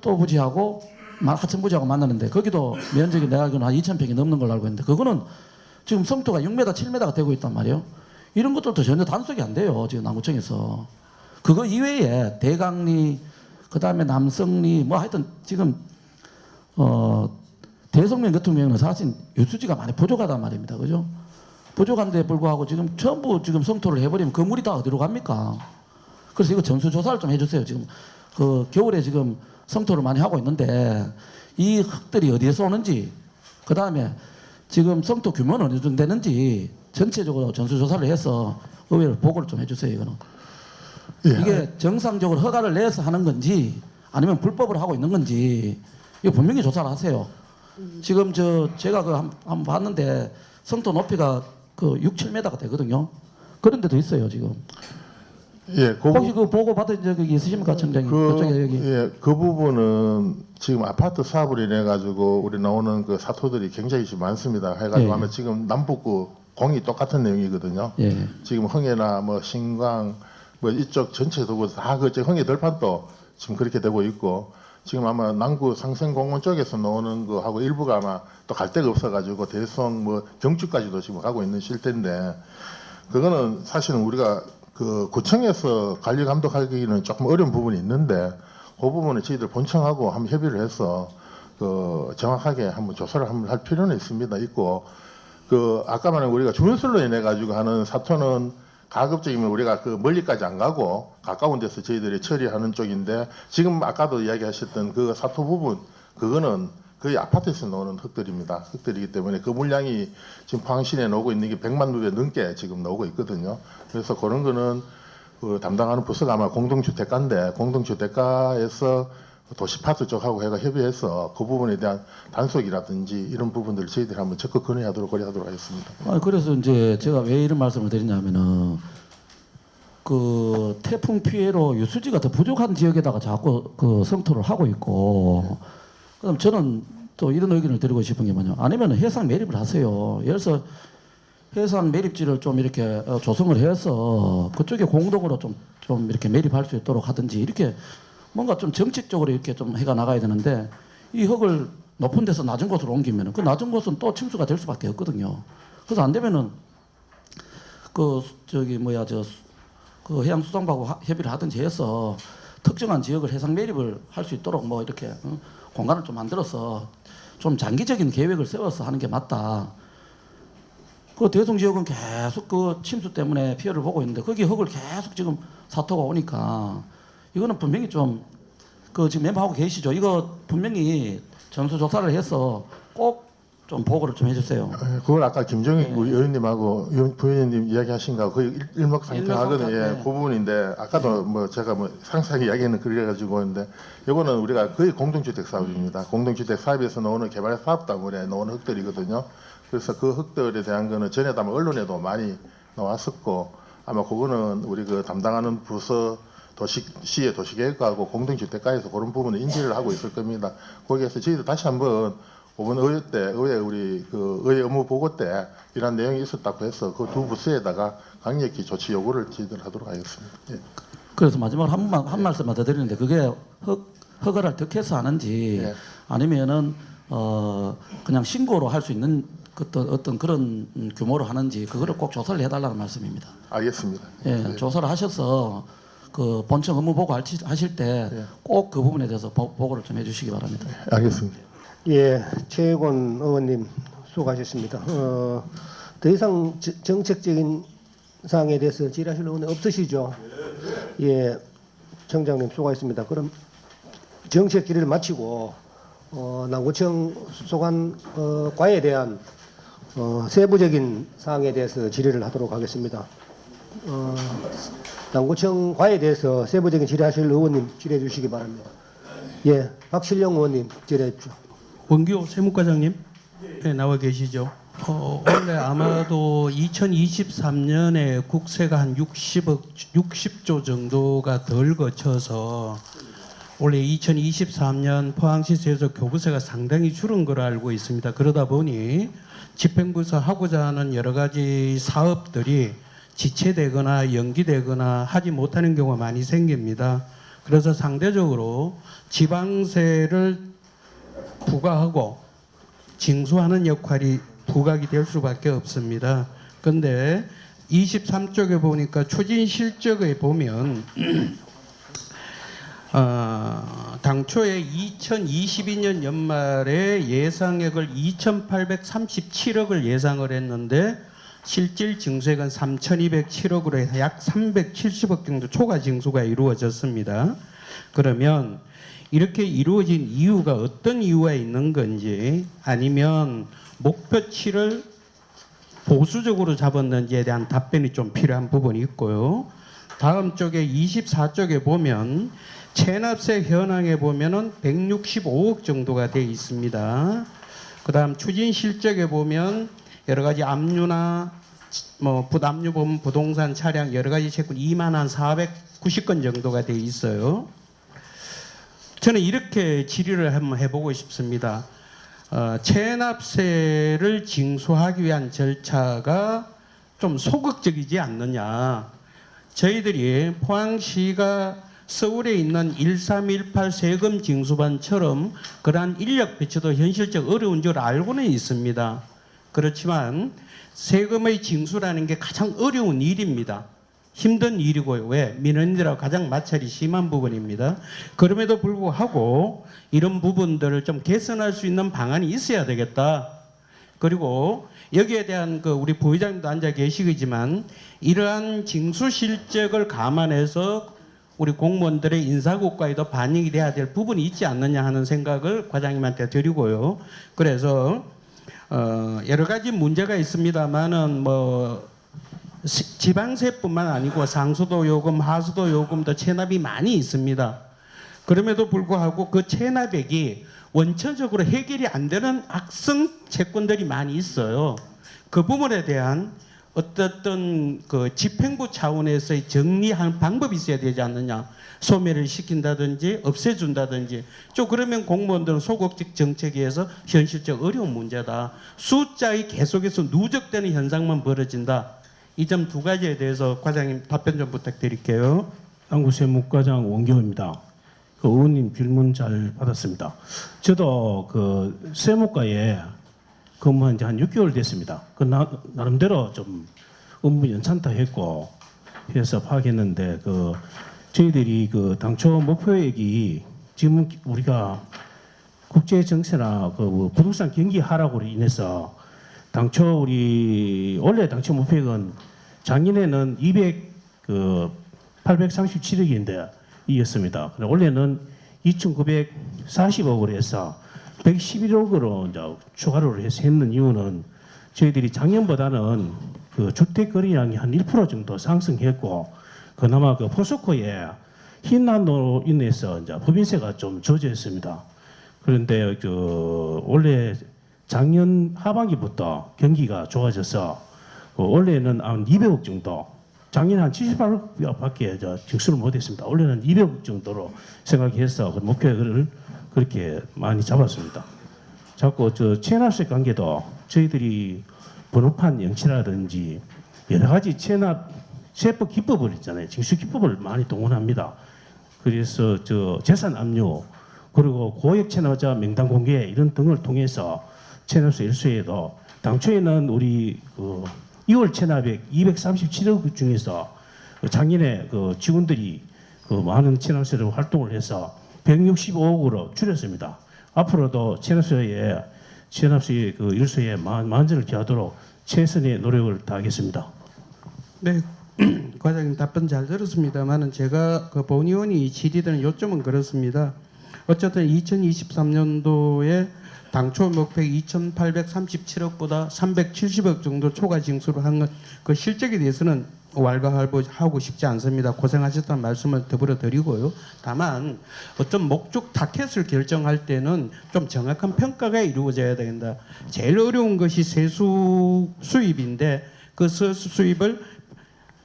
부지하고 하천 부지하고 만나는데 거기도 면적이 내가 알기로는 한 2,000평이 넘는 걸로 알고 있는데 그거는 지금 성토가 6m, 7m가 되고 있단 말이에요. 이런 것들도 전혀 단속이 안 돼요. 지금 남구청에서. 그거 이외에 대강리, 그 다음에 남성리, 뭐 하여튼 지금 대성면 같은 경우는 사실 유수지가 많이 부족하단 말입니다. 그죠? 부족한데 불구하고 지금 전부 지금 성토를 해버리면 그 물이 다 어디로 갑니까? 그래서 이거 전수조사를 좀 해주세요. 지금 그 겨울에 지금 성토를 많이 하고 있는데 이 흙들이 어디에서 오는지, 그 다음에 지금 성토 규모는 어느 정도 되는지 전체적으로 전수조사를 해서 의회를 보고를 좀 해주세요. 이거는 이게 정상적으로 허가를 내서 하는 건지 아니면 불법으로 하고 있는 건지 이거 분명히 조사를 하세요. 지금 제가 그 한번 봤는데 성토 높이가 그 6, 7m가 되거든요. 그런 데도 있어요 지금. 예, 혹시 그 보고 받은 적이 있으십니까, 청장님? 그쪽에 여기. 예, 그 부분은 지금 아파트 사업을 인해 가지고 우리 나오는 그 사토들이 굉장히 많습니다. 해가지고 하면 지금 남북구 공이 똑같은 내용이거든요. 예. 지금 흥해나 뭐 신광 뭐 이쪽 전체 도구 다 그 흥해 들판도 지금 그렇게 되고 있고 지금 아마 남구 상생공원 쪽에서 나오는 거하고 일부가 아마 또 갈 데가 없어가지고 대성 뭐 경주까지도 지금 가고 있는 실태인데 그거는 사실은 우리가 그 구청에서 관리 감독하기는 조금 어려운 부분이 있는데 그 부분은 저희들 본청하고 한번 협의를 해서 그 정확하게 한번 조사를 한번 할 필요는 있고 그 아까 말한 우리가 주문술로 인해 가지고 하는 사토는 가급적이면 우리가 그 멀리까지 안 가고 가까운 데서 저희들이 처리하는 쪽인데 지금 아까도 이야기하셨던 그 사토 부분 그거는 거의 아파트에서 나오는 흙들입니다. 흙들이기 때문에 그 물량이 지금 포항시내에 나오고 있는 게 100만 루에 넘게 지금 나오고 있거든요. 그래서 그런 거는 그 담당하는 부서가 아마 공동주택가인데 공동주택가에서 도시파트 쪽하고 해가 협의해서 그 부분에 대한 단속이라든지 이런 부분들을 저희들이 한번 적극 건의하도록 하겠습니다. 그래서 이제 제가 왜 이런 말씀을 드리냐면은 그 태풍 피해로 유수지가 더 부족한 지역에다가 자꾸 그 성토를 하고 있고, 그럼 저는 또 이런 의견을 드리고 싶은 게 뭐냐, 아니면 해상 매립을 하세요. 예를 들어서 해상 매립지를 좀 이렇게 조성을 해서 그쪽에 공동으로 좀 이렇게 매립할 수 있도록 하든지, 이렇게 뭔가 좀 정책적으로 이렇게 좀 해가 나가야 되는데, 이 흙을 높은 데서 낮은 곳으로 옮기면 그 낮은 곳은 또 침수가 될 수밖에 없거든요. 그래서 안 되면은 그 해양수산부하고 협의를 하든지 해서 특정한 지역을 해상 매립을 할 수 있도록 뭐 이렇게 공간을 좀 만들어서 좀 장기적인 계획을 세워서 하는 게 맞다. 그 대성 지역은 계속 그 침수 때문에 피해를 보고 있는데 거기 흙을 계속 지금 사토가 오니까 이거는 분명히 좀 그 지금 멤버하고 계시죠? 이거 분명히 전수조사를 해서 꼭 좀 보고를 좀 해주세요. 그걸 아까 김정희 우리 의원님하고 부의원님 이야기하신 거하고 거의 일맥상통하거든요. 예, 그 부분인데 아까도 뭐 제가 뭐 상세하게 이야기는 그래가지고 있는데 이거는 우리가 거의 공동주택 사업입니다. 공동주택 사업에서 나오는 개발 사업단물에 나오는 흙들이거든요. 그래서 그 흙들에 대한 거는 전에도 아마 언론에도 많이 나왔었고, 아마 그거는 우리 그 담당하는 부서 시의 도시계획과하고 공동주택과에서 그런 부분을 인지를 하고 있을 겁니다. 거기에서 저희도 다시 한번 이번 의회 우리 그 의회 업무 보고 때 이런 내용이 있었다고 해서 그 두 부서에다가 강력히 조치 요구를 저희들 하도록 하겠습니다. 예. 그래서 마지막으로 한 말씀만 더 드리는데, 그게 허가를 득해서 하는지 예. 아니면은 그냥 신고로 할 수 있는 어떤 그런 규모로 하는지 그거를 꼭 조사를 해달라는 말씀입니다. 알겠습니다. 예, 조사를 하셔서 그 본청 업무 보고 하실 때 꼭 그 부분에 대해서 보고를 좀 해주시기 바랍니다. 알겠습니다. 예, 최혜곤 의원님 수고하셨습니다. 더 이상 정책적인 사항에 대해서 질의하실 의원은 없으시죠? 예, 청장님 수고하셨습니다. 그럼 정책 질의를 마치고 남구청 소관과에 대한 세부적인 사항에 대해서 질의를 하도록 하겠습니다. 남구청과에 대해서 세부적인 질의하실 의원님 질의해 주시기 바랍니다. 예, 박실영 의원님 질의해 주십시오. 원기호 세무과장님, 네, 나와 계시죠? 원래 아마도 2023년에 국세가 한 60조 정도가 덜 거쳐서 원래 2023년 포항시 세속 교부세가 상당히 줄은 걸로 알고 있습니다. 그러다 보니 집행부에서 하고자 하는 여러 가지 사업들이 지체되거나 연기되거나 하지 못하는 경우가 많이 생깁니다. 그래서 상대적으로 지방세를 부과하고 징수하는 역할이 부각이 될 수밖에 없습니다. 그런데 23쪽에 보니까 추진 실적에 보면 당초에 2022년 연말에 예상액을 2,837억을 예상을 했는데 실질 징수액은 3,207억으로 해서 약 370억 정도 초과 징수가 이루어졌습니다. 그러면 이렇게 이루어진 이유가 어떤 이유가 있는 건지, 아니면 목표치를 보수적으로 잡았는지에 대한 답변이 좀 필요한 부분이 있고요. 다음 쪽에 24쪽에 보면 체납세 현황에 보면은 165억 정도가 돼 있습니다. 그다음 추진 실적에 보면 여러 가지 압류나 뭐 부담유보험 부동산 차량 여러 가지 채권 2만 한 490건 정도가 돼 있어요. 저는 이렇게 질의를 한번 해보고 싶습니다. 체납세를 징수하기 위한 절차가 좀 소극적이지 않느냐. 저희들이 포항시가 서울에 있는 1318 세금 징수반처럼 그러한 인력 배치도 현실적 어려운 줄 알고는 있습니다. 그렇지만 세금의 징수라는 게 가장 어려운 일입니다. 힘든 일이고요. 왜? 민원인들하고 가장 마찰이 심한 부분입니다. 그럼에도 불구하고 이런 부분들을 좀 개선할 수 있는 방안이 있어야 되겠다. 그리고 여기에 대한 우리 부의장님도 앉아 계시겠지만 이러한 징수 실적을 감안해서 우리 공무원들의 인사고과에도 반영이 돼야 될 부분이 있지 않느냐 하는 생각을 과장님한테 드리고요. 그래서 여러 가지 문제가 있습니다만은 뭐 지방세뿐만 아니고 상수도 요금, 하수도 요금도 체납이 많이 있습니다. 그럼에도 불구하고 그 체납액이 원천적으로 해결이 안 되는 악성 채권들이 많이 있어요. 그 부분에 대한 어떤 그 집행부 차원에서의 정리한 방법이 있어야 되지 않느냐. 소멸을 시킨다든지 없애준다든지 좀 그러면 공무원들은 소극적 정책에서 현실적 어려운 문제다. 숫자의 계속해서 누적되는 현상만 벌어진다. 이 점 두 가지에 대해서 과장님 답변 좀 부탁드릴게요. 남구세무과장 원경입니다. 그 의원님 질문 잘 받았습니다. 저도 그 세무과에 근무한 지 한 6개월 됐습니다. 그 나름대로 좀 업무 연찬타 했고 해서 파악했는데 그 저희들이 그 당초 목표액이 지금 우리가 국제 정세나 그 부동산 경기 하락으로 인해서 당초 우리 원래 당초 목표액은 작년에는 837억인데 이었습니다. 원래는 2,940억으로 해서 111억으로 이제 추가로 해서 했는 이유는 저희들이 작년보다는 그 주택 거래량이 한 1% 정도 상승했고 그나마 그 포스코에 흰난로 인해서 이제 법인세가 좀 저조했습니다. 그런데 그 원래 작년 하반기부터 경기가 좋아져서 원래는 한 200억 정도, 작년에 한 78억밖에 징수를 못했습니다. 원래는 200억 정도로 생각해서 그 목표를 그렇게 많이 잡았습니다. 자꾸 저 체납세 관계도 저희들이 번호판 영치라든지 여러 가지 세법 기법을 있잖아요. 징수 기법을 많이 동원합니다. 그래서 저 재산 압류 그리고 고액 체납자 명단 공개 이런 등을 통해서 체납세 일수에도 당초에는 우리 그 2월 체납액 237억 중에서 작년에 그 직원들이 그 많은 체납세를 활동을 해서 165억으로 줄였습니다. 앞으로도 체납세 그 일수에 만전을 기하도록 최선의 노력을 다하겠습니다. 네, 과장님 답변 잘 들었습니다만은 제가 그 본의원이 질의되는 요점은 그렇습니다. 어쨌든 2023년도에 당초 목표 2,837억보다 370억 정도 초과 징수를 한 건 그 실적에 대해서는 왈가왈부하고 싶지 않습니다. 고생하셨다는 말씀을 더불어 드리고요. 다만 어떤 목적 타켓을 결정할 때는 좀 정확한 평가가 이루어져야 된다. 제일 어려운 것이 세수 수입인데 그 세수 수입을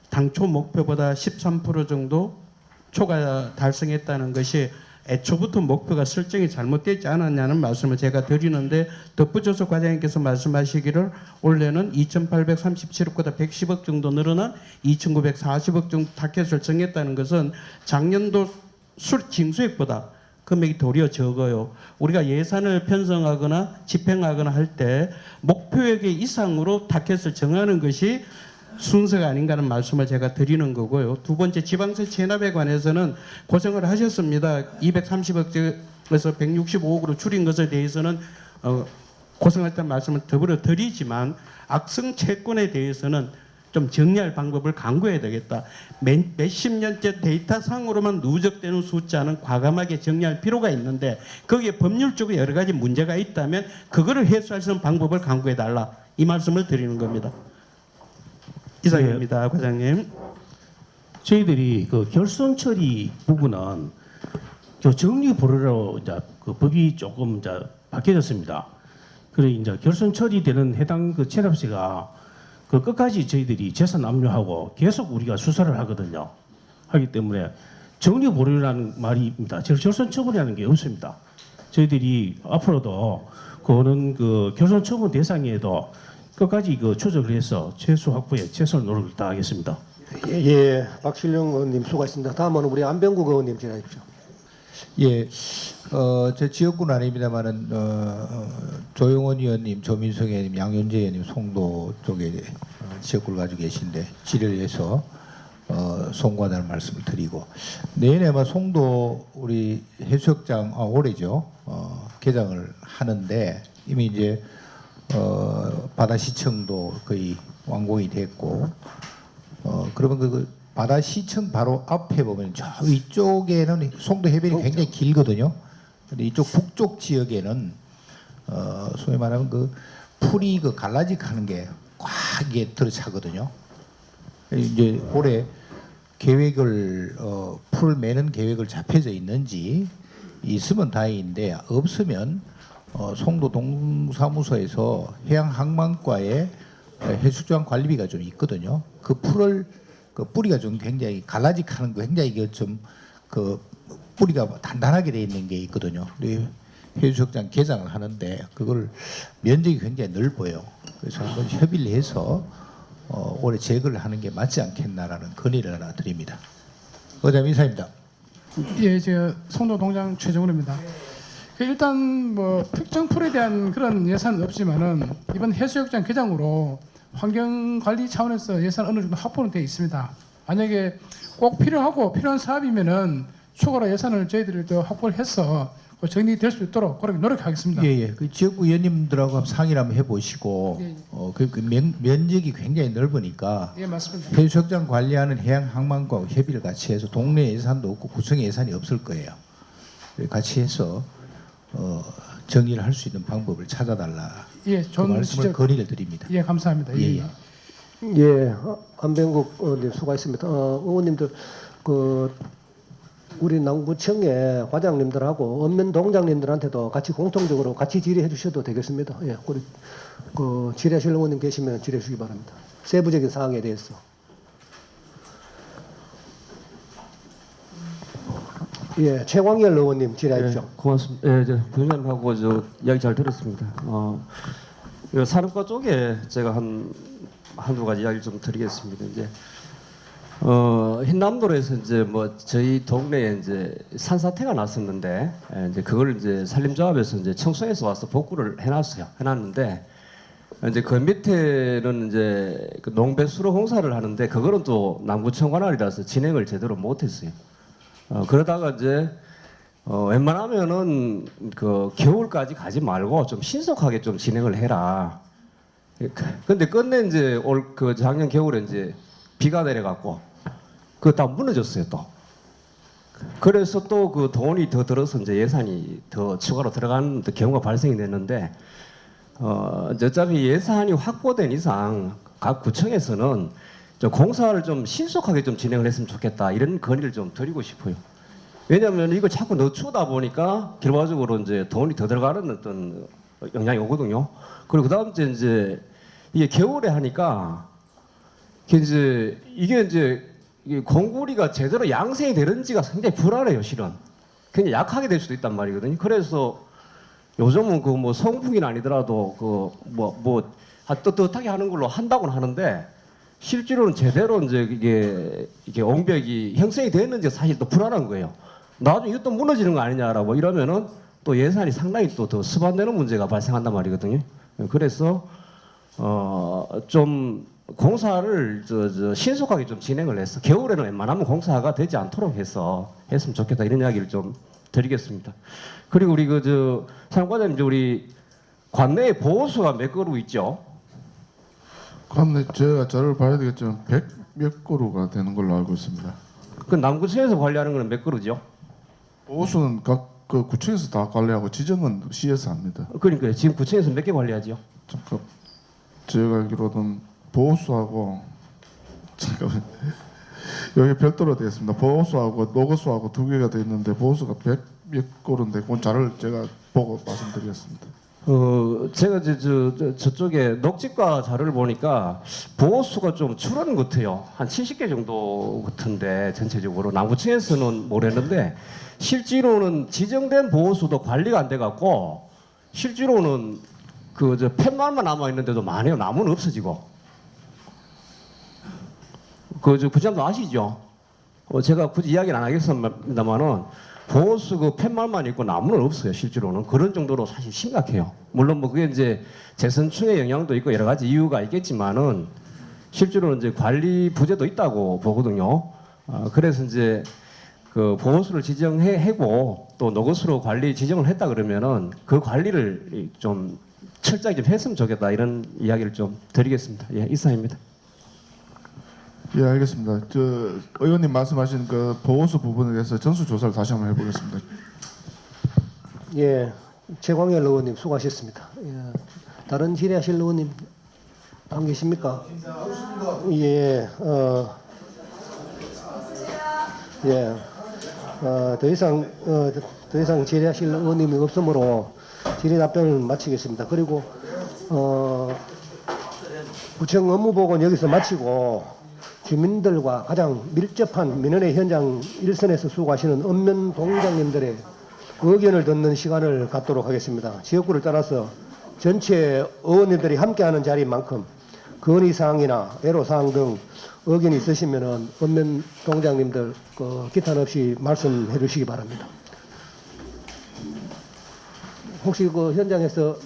당초 목표보다 13% 정도 초과 달성했다는 것이 애초부터 목표가 설정이 잘못되지 않았냐는 말씀을 제가 드리는데 덧붙여서 과장님께서 말씀하시기를 올해는 2,837억보다 110억 정도 늘어난 2,940억 정도 타켓을 정했다는 것은 작년도 징수액보다 금액이 도리어 적어요. 우리가 예산을 편성하거나 집행하거나 할 때 목표액 이상으로 타켓을 정하는 것이 순서가 아닌가 하는 말씀을 제가 드리는 거고요. 두 번째 지방세 체납에 관해서는 고생을 하셨습니다. 230억에서 165억으로 줄인 것에 대해서는 고생했다는 말씀을 더불어 드리지만 악성 채권에 대해서는 좀 정리할 방법을 강구해야 되겠다. 몇십 년째 데이터상으로만 누적되는 숫자는 과감하게 정리할 필요가 있는데 거기에 법률적으로 여러 가지 문제가 있다면 그거를 해소할 수 있는 방법을 강구해달라. 이 말씀을 드리는 겁니다. 이상입니다, 과장님. 저희들이 그 결손 처리 부분은 저 정리 보류로 이제 그 법이 조금 이제 바뀌어졌습니다. 그래 이제 결손 처리되는 해당 그 체납세가 그 끝까지 저희들이 재산 압류하고 계속 우리가 수사를 하거든요. 하기 때문에 정리 보류라는 말입니다. 결손 처분이라는 게 없습니다. 저희들이 앞으로도 그거는 그 결손 처분 대상에도 끝까지 그 추적을 해서 최소 확보에 최선의 노력을 다하겠습니다. 예, 박신령 의원님 수고하셨습니다. 다음은 우리 안병국 의원님 질의하십시오. 예, 제 지역구는 아닙니다만은 조용원 의원님, 조민석 의원님, 양윤재 의원님 송도 쪽에 지역구를 가지고 계신데 질의를 해서 송구하다는 말씀을 드리고 내년에 아마 송도 우리 해수욕장 올해죠 개장을 하는데 이미 이제 바다시청도 거의 완공이 됐고 그러면 그 바다시청 바로 앞에 보면 저 위쪽에는 송도 해변이 굉장히 길거든요. 근데 이쪽 북쪽 지역에는 소위 말하면 그 풀이 그 갈라지가는 게 꽉 이게 들어차거든요. 이제 올해 계획을 풀 매는 계획을 잡혀져 있는지 있으면 다행인데 없으면 송도 동사무소에서 해양항만과에 해수욕장 관리비가 좀 있거든요. 그 뿌리가 좀 굉장히 갈라직하는 거 굉장히 이게 좀 그 뿌리가 단단하게 돼 있는 게 있거든요. 해수욕장 개장을 하는데 그걸 면적이 굉장히 넓어요. 그래서 한번 협의를 해서 올해 제거를 하는 게 맞지 않겠나라는 건의를 하나 드립니다. 의장 이사입니다. 예, 저 송도 동장 최정훈입니다. 일단 뭐 특정 풀에 대한 그런 예산은 없지만은 이번 해수욕장 개장으로 환경 관리 차원에서 예산 어느 정도 확보는 되어 있습니다. 만약에 꼭 필요한 사업이면은 추가로 예산을 저희들이 더 확보를 해서 정리될 수 있도록 그렇게 노력하겠습니다. 예. 그 지역구 의원님들하고 한번 상의를 한번 해보시고 면적이 굉장히 넓으니까 예, 맞습니다. 해수욕장 관리하는 해양항만과 협의를 같이 해서 동네 예산도 없고 구청 예산이 없을 거예요. 같이 해서 정리를 할 수 있는 방법을 찾아달라. 예, 그 말씀을 건의를 드립니다. 예, 감사합니다. 예. 예, 안병국 의원님 수고하셨습니다. 의원님들 우리 남구청의 과장님들하고 읍면 동장님들한테도 같이 공통적으로 같이 질의해 주셔도 되겠습니다. 예, 우리 질의하실 의원님 계시면 질의해 주시기 바랍니다. 세부적인 사항에 대해서. 예, 최광열 의원님 질의하십시오. 고맙습니다. 예, 부장님하고 이야기 잘 들었습니다. 산업과 쪽에 제가 한두 가지 이야기를 좀 드리겠습니다. 이제 흰남도에서 이제 뭐 저희 동네에 이제 산사태가 났었는데 이제 그걸 이제 산림조합에서 이제 청송에서 와서 복구를 해놨는데 이제 그 밑에는 이제 그 농배수로 공사를 하는데 그거는 또 남구청 관할이라서 진행을 제대로 못했어요. 그러다가 이제 웬만하면은 그 겨울까지 가지 말고 좀 신속하게 좀 진행을 해라. 근데 끝내 이제 작년 겨울에 이제 비가 내려갖고 그거 다 무너졌어요 또. 그래서 또 그 돈이 더 들어서 이제 예산이 더 추가로 들어가는 경우가 발생이 됐는데 어차피 예산이 확보된 이상 각 구청에서는 좀 공사를 좀 신속하게 좀 진행을 했으면 좋겠다 이런 건의를 좀 드리고 싶어요. 왜냐하면 이거 자꾸 늦추다 보니까 결과적으로 이제 돈이 더 들어가는 어떤 영향이 오거든요. 그리고 그다음 이제 이게 겨울에 하니까 이게 공구리가 제대로 양생이 되는지가 굉장히 불안해요, 실은. 굉장히 약하게 될 수도 있단 말이거든요. 그래서 요즘은 그 뭐 성풍이는 아니더라도 그 떳떳하게 하는 걸로 한다고는 하는데 실제로는 제대로 이제 이게 옹벽이 형성이 됐는지 사실 또 불안한 거예요. 나중에 이것도 무너지는 거 아니냐라고 이러면은 또 예산이 상당히 또 더 수반되는 문제가 발생한단 말이거든요. 그래서 좀 공사를 신속하게 좀 진행을 해서 겨울에는 웬만하면 공사가 되지 않도록 해서 했으면 좋겠다 이런 이야기를 좀 드리겠습니다. 그리고 우리 사무과장님 이제 우리 관내에 보호수가 몇 그루 있죠? 관내 제가 자료를 봐야 되겠지만 100몇 그루가 되는 걸로 알고 있습니다. 그 남구청에서 관리하는 거는 몇 그루죠? 보호수는 각 그 구청에서 다 관리하고 지정은 시에서 합니다. 그러니까 지금 구청에서 몇 개 관리하죠? 잠깐 제가 알기로는 보호수하고 잠깐만 여기 별도로 되어 있습니다. 보호수하고 노거수하고 두 개가 되어 있는데 보호수가 100몇 그루인데 그건 자료를 제가 보고 말씀드리겠습니다. 제가 저쪽에 녹지과 자료를 보니까 보호수가 좀 줄은 것 같아요. 한 70개 정도 같은데 전체적으로 남구청에서는 모르겠는데 실제로는 지정된 보호수도 관리가 안 돼 갖고 실제로는 팻말만 남아 있는데도 많아요. 나무는 없어지고. 부장도 아시죠? 제가 굳이 이야기는 안 하겠습니다만은 보호수 팻말만 있고 나무는 없어요. 실제로는 그런 정도로 사실 심각해요. 물론 그게 이제 재선충의 영향도 있고 여러 가지 이유가 있겠지만은 실제로는 이제 관리 부재도 있다고 보거든요. 그래서 이제 그 보호수를 지정하고 또 노거수로 관리 지정을 했다 그러면은 그 관리를 좀 철저하게 좀 했으면 좋겠다 이런 이야기를 좀 드리겠습니다. 예, 이상입니다. 예, 알겠습니다. 의원님 말씀하신 그 보호수 부분에 대해서 전수조사를 다시 한번 해보겠습니다. 예, 최광열 의원님 수고하셨습니다. 예, 다른 질의하실 의원님 안 계십니까? 예, 더 이상 질의하실 의원님이 없으므로 질의 답변을 마치겠습니다. 그리고 구청 업무 보고는 여기서 마치고 주민들과 가장 밀접한 민원의 현장 일선에서 수고하시는 읍면 동장님들의 의견을 듣는 시간을 갖도록 하겠습니다. 지역구를 따라서 전체 의원님들이 함께하는 자리인 만큼 건의사항이나 애로사항 등 의견이 있으시면 읍면 동장님들 기탄 없이 말씀해 주시기 바랍니다. 혹시 그 현장에서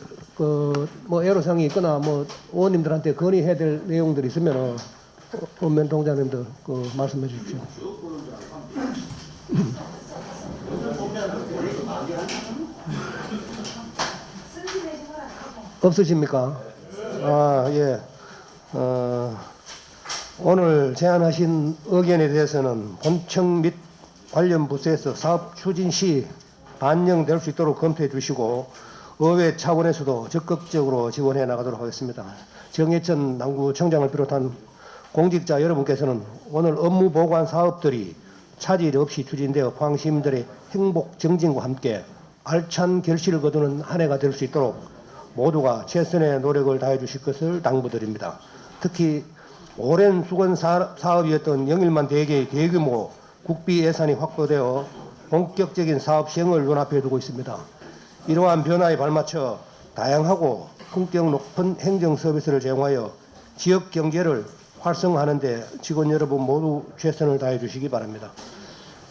뭐 애로사항이 있거나 뭐 의원님들한테 건의해야 될 내용들이 있으면 읍면 동장님들 말씀해 주십시오. 없으십니까? 아, 예. 오늘 제안하신 의견에 대해서는 본청 및 관련 부서에서 사업 추진 시 반영될 수 있도록 검토해 주시고 의회 차원에서도 적극적으로 지원해 나가도록 하겠습니다. 정혜천 남구청장을 비롯한 공직자 여러분께서는 오늘 업무 보고한 사업들이 차질 없이 추진되어 포항 시민들의 행복 정진과 함께 알찬 결실을 거두는 한 해가 될 수 있도록 모두가 최선의 노력을 다해 주실 것을 당부드립니다. 특히 오랜 수건 사업이었던 영일만 대게의 대규모 국비 예산이 확보되어 본격적인 사업 시행을 눈앞에 두고 있습니다. 이러한 변화에 발맞춰 다양하고 품격 높은 행정 서비스를 제공하여 지역 경제를 활성화하는 데 직원 여러분 모두 최선을 다해 주시기 바랍니다.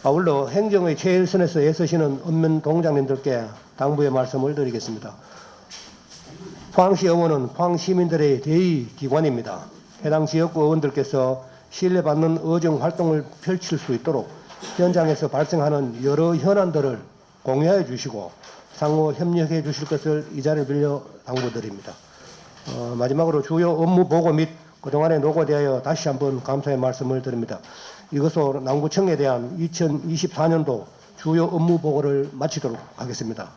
아울러 행정의 최일선에서 애쓰시는 읍면 동장님들께 당부의 말씀을 드리겠습니다. 포항시 의원은 포항 시민들의 대의 기관입니다. 해당 지역구 의원들께서 신뢰받는 의정 활동을 펼칠 수 있도록 현장에서 발생하는 여러 현안들을 공유해 주시고 상호 협력해 주실 것을 이 자리를 빌려 당부드립니다. 마지막으로 주요 업무 보고 및 그동안의 노고에 대하여 다시 한번 감사의 말씀을 드립니다. 이것으로 남구청에 대한 2024년도 주요 업무 보고를 마치도록 하겠습니다.